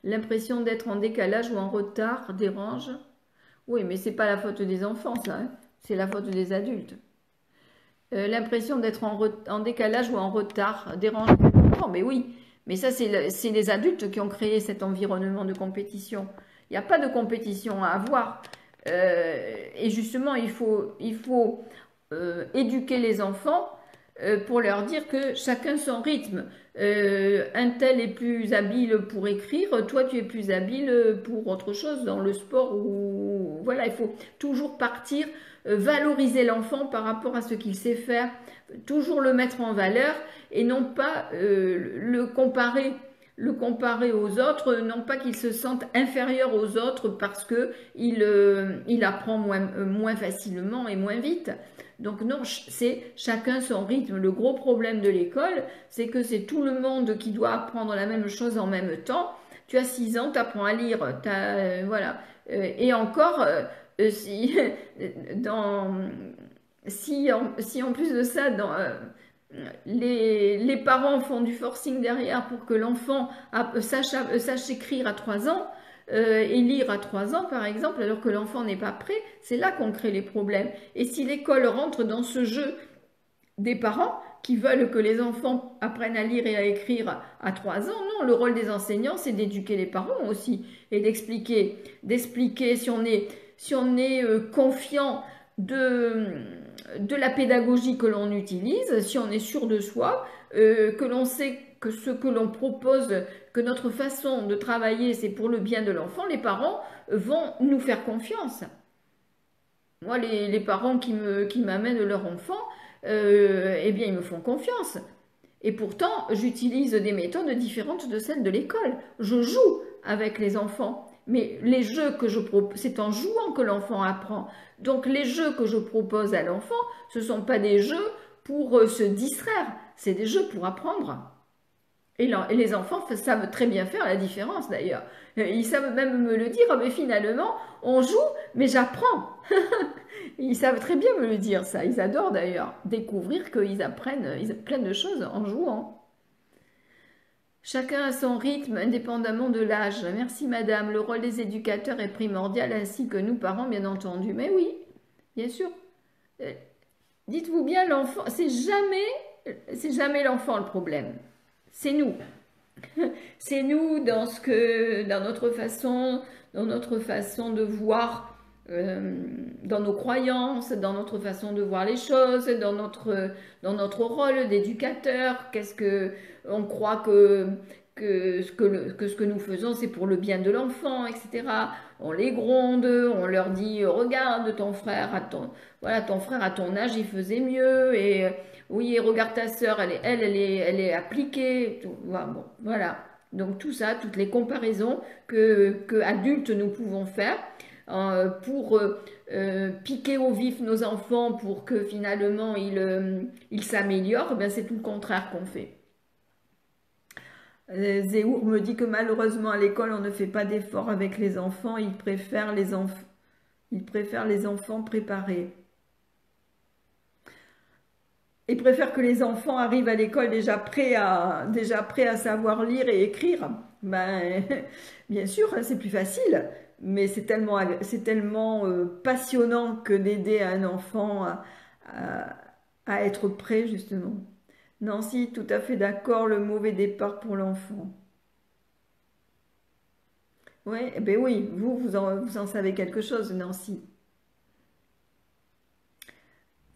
L'impression d'être en décalage ou en retard dérange. Oui, mais c'est pas la faute des enfants, ça, hein. C'est la faute des adultes. L'impression d'être en décalage ou en retard dérange. Oh, mais oui, mais ça, c'est les adultes qui ont créé cet environnement de compétition. Il n'y a pas de compétition à avoir. Et justement, il faut éduquer les enfants pour leur dire que chacun son rythme. Un tel est plus habile pour écrire, toi tu es plus habile pour autre chose, dans le sport. Ou voilà, il faut toujours partir, valoriser l'enfant par rapport à ce qu'il sait faire, toujours le mettre en valeur et non pas le comparer aux autres, non pas qu'il se sente inférieur aux autres parce que il apprend moins facilement et moins vite. Donc non, c'est chacun son rythme. Le gros problème de l'école, c'est que c'est tout le monde qui doit apprendre la même chose en même temps. Tu as 6 ans, tu apprends à lire, voilà. Et encore, si, si en plus de ça, les parents font du forcing derrière pour que l'enfant sache écrire à 3 ans et lire à 3 ans par exemple, alors que l'enfant n'est pas prêt, c'est là qu'on crée les problèmes. Et si l'école rentre dans ce jeu des parents qui veulent que les enfants apprennent à lire et à écrire à 3 ans, non, le rôle des enseignants c'est d'éduquer les parents aussi et d'expliquer si on est confiant de la pédagogie que l'on utilise, si on est sûr de soi, que l'on sait que ce que l'on propose, que notre façon de travailler, c'est pour le bien de l'enfant, les parents vont nous faire confiance. Moi, les parents qui m'amènent leur enfant, eh bien, ils me font confiance. Et pourtant, j'utilise des méthodes différentes de celles de l'école. Je joue avec les enfants. Mais les jeux que je propose, c'est en jouant que l'enfant apprend. Donc les jeux que je propose à l'enfant, ce ne sont pas des jeux pour se distraire, c'est des jeux pour apprendre. Et les enfants savent très bien faire la différence d'ailleurs. Ils savent même me le dire, mais finalement, on joue, mais j'apprends. Ils savent très bien me le dire ça. Ils adorent d'ailleurs découvrir qu'ils apprennent plein de choses en jouant. Chacun a son rythme, indépendamment de l'âge. Merci madame, le rôle des éducateurs est primordial, ainsi que nous parents, bien entendu. Mais oui, bien sûr. Dites-vous bien, l'enfant, c'est jamais l'enfant le problème. C'est nous. C'est nous dans notre façon de voir, dans nos croyances, dans notre façon de voir les choses, dans notre rôle d'éducateur. Qu'est-ce que on croit que ce que nous faisons, c'est pour le bien de l'enfant, etc. On les gronde, on leur dit, regarde ton frère ton frère à ton âge, il faisait mieux, et oui, regarde ta sœur, elle est appliquée. Bon, voilà. Donc tout ça, toutes les comparaisons que adultes nous pouvons faire pour piquer au vif nos enfants pour que finalement ils s'améliorent, ben c'est tout le contraire qu'on fait. Zéhour me dit que malheureusement à l'école on ne fait pas d'efforts avec les enfants, ils préfèrent les enfants préparés. Ils préfèrent que les enfants arrivent à l'école déjà prêts à savoir lire et écrire. Ben, bien sûr, c'est plus facile, mais c'est tellement passionnant que d'aider un enfant à être prêt, justement. Nancy, tout à fait d'accord, le mauvais départ pour l'enfant. Ouais, eh ben oui, vous en savez quelque chose, Nancy.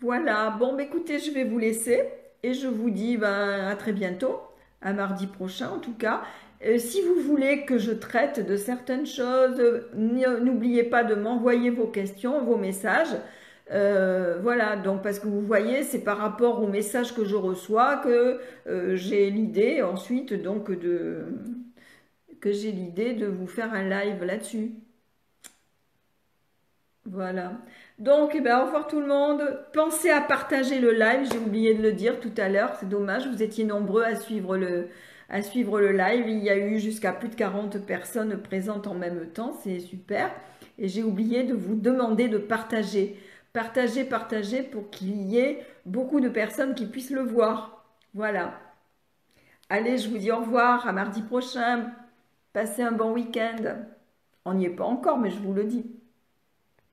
Voilà, bon, bah, écoutez, je vais vous laisser et je vous dis ben, à très bientôt. À mardi prochain en tout cas. Si vous voulez que je traite de certaines choses, n'oubliez pas de m'envoyer vos questions, vos messages. Voilà, donc parce que vous voyez, c'est par rapport aux messages que je reçois que j'ai l'idée ensuite donc de vous faire un live là-dessus. Voilà. Donc, eh ben, au revoir tout le monde. Pensez à partager le live. J'ai oublié de le dire tout à l'heure. C'est dommage. Vous étiez nombreux à suivre le live. Il y a eu jusqu'à plus de 40 personnes présentes en même temps. C'est super. Et j'ai oublié de vous demander de partager. Partagez, partagez pour qu'il y ait beaucoup de personnes qui puissent le voir. Voilà. Allez, je vous dis au revoir. À mardi prochain. Passez un bon week-end. On n'y est pas encore, mais je vous le dis.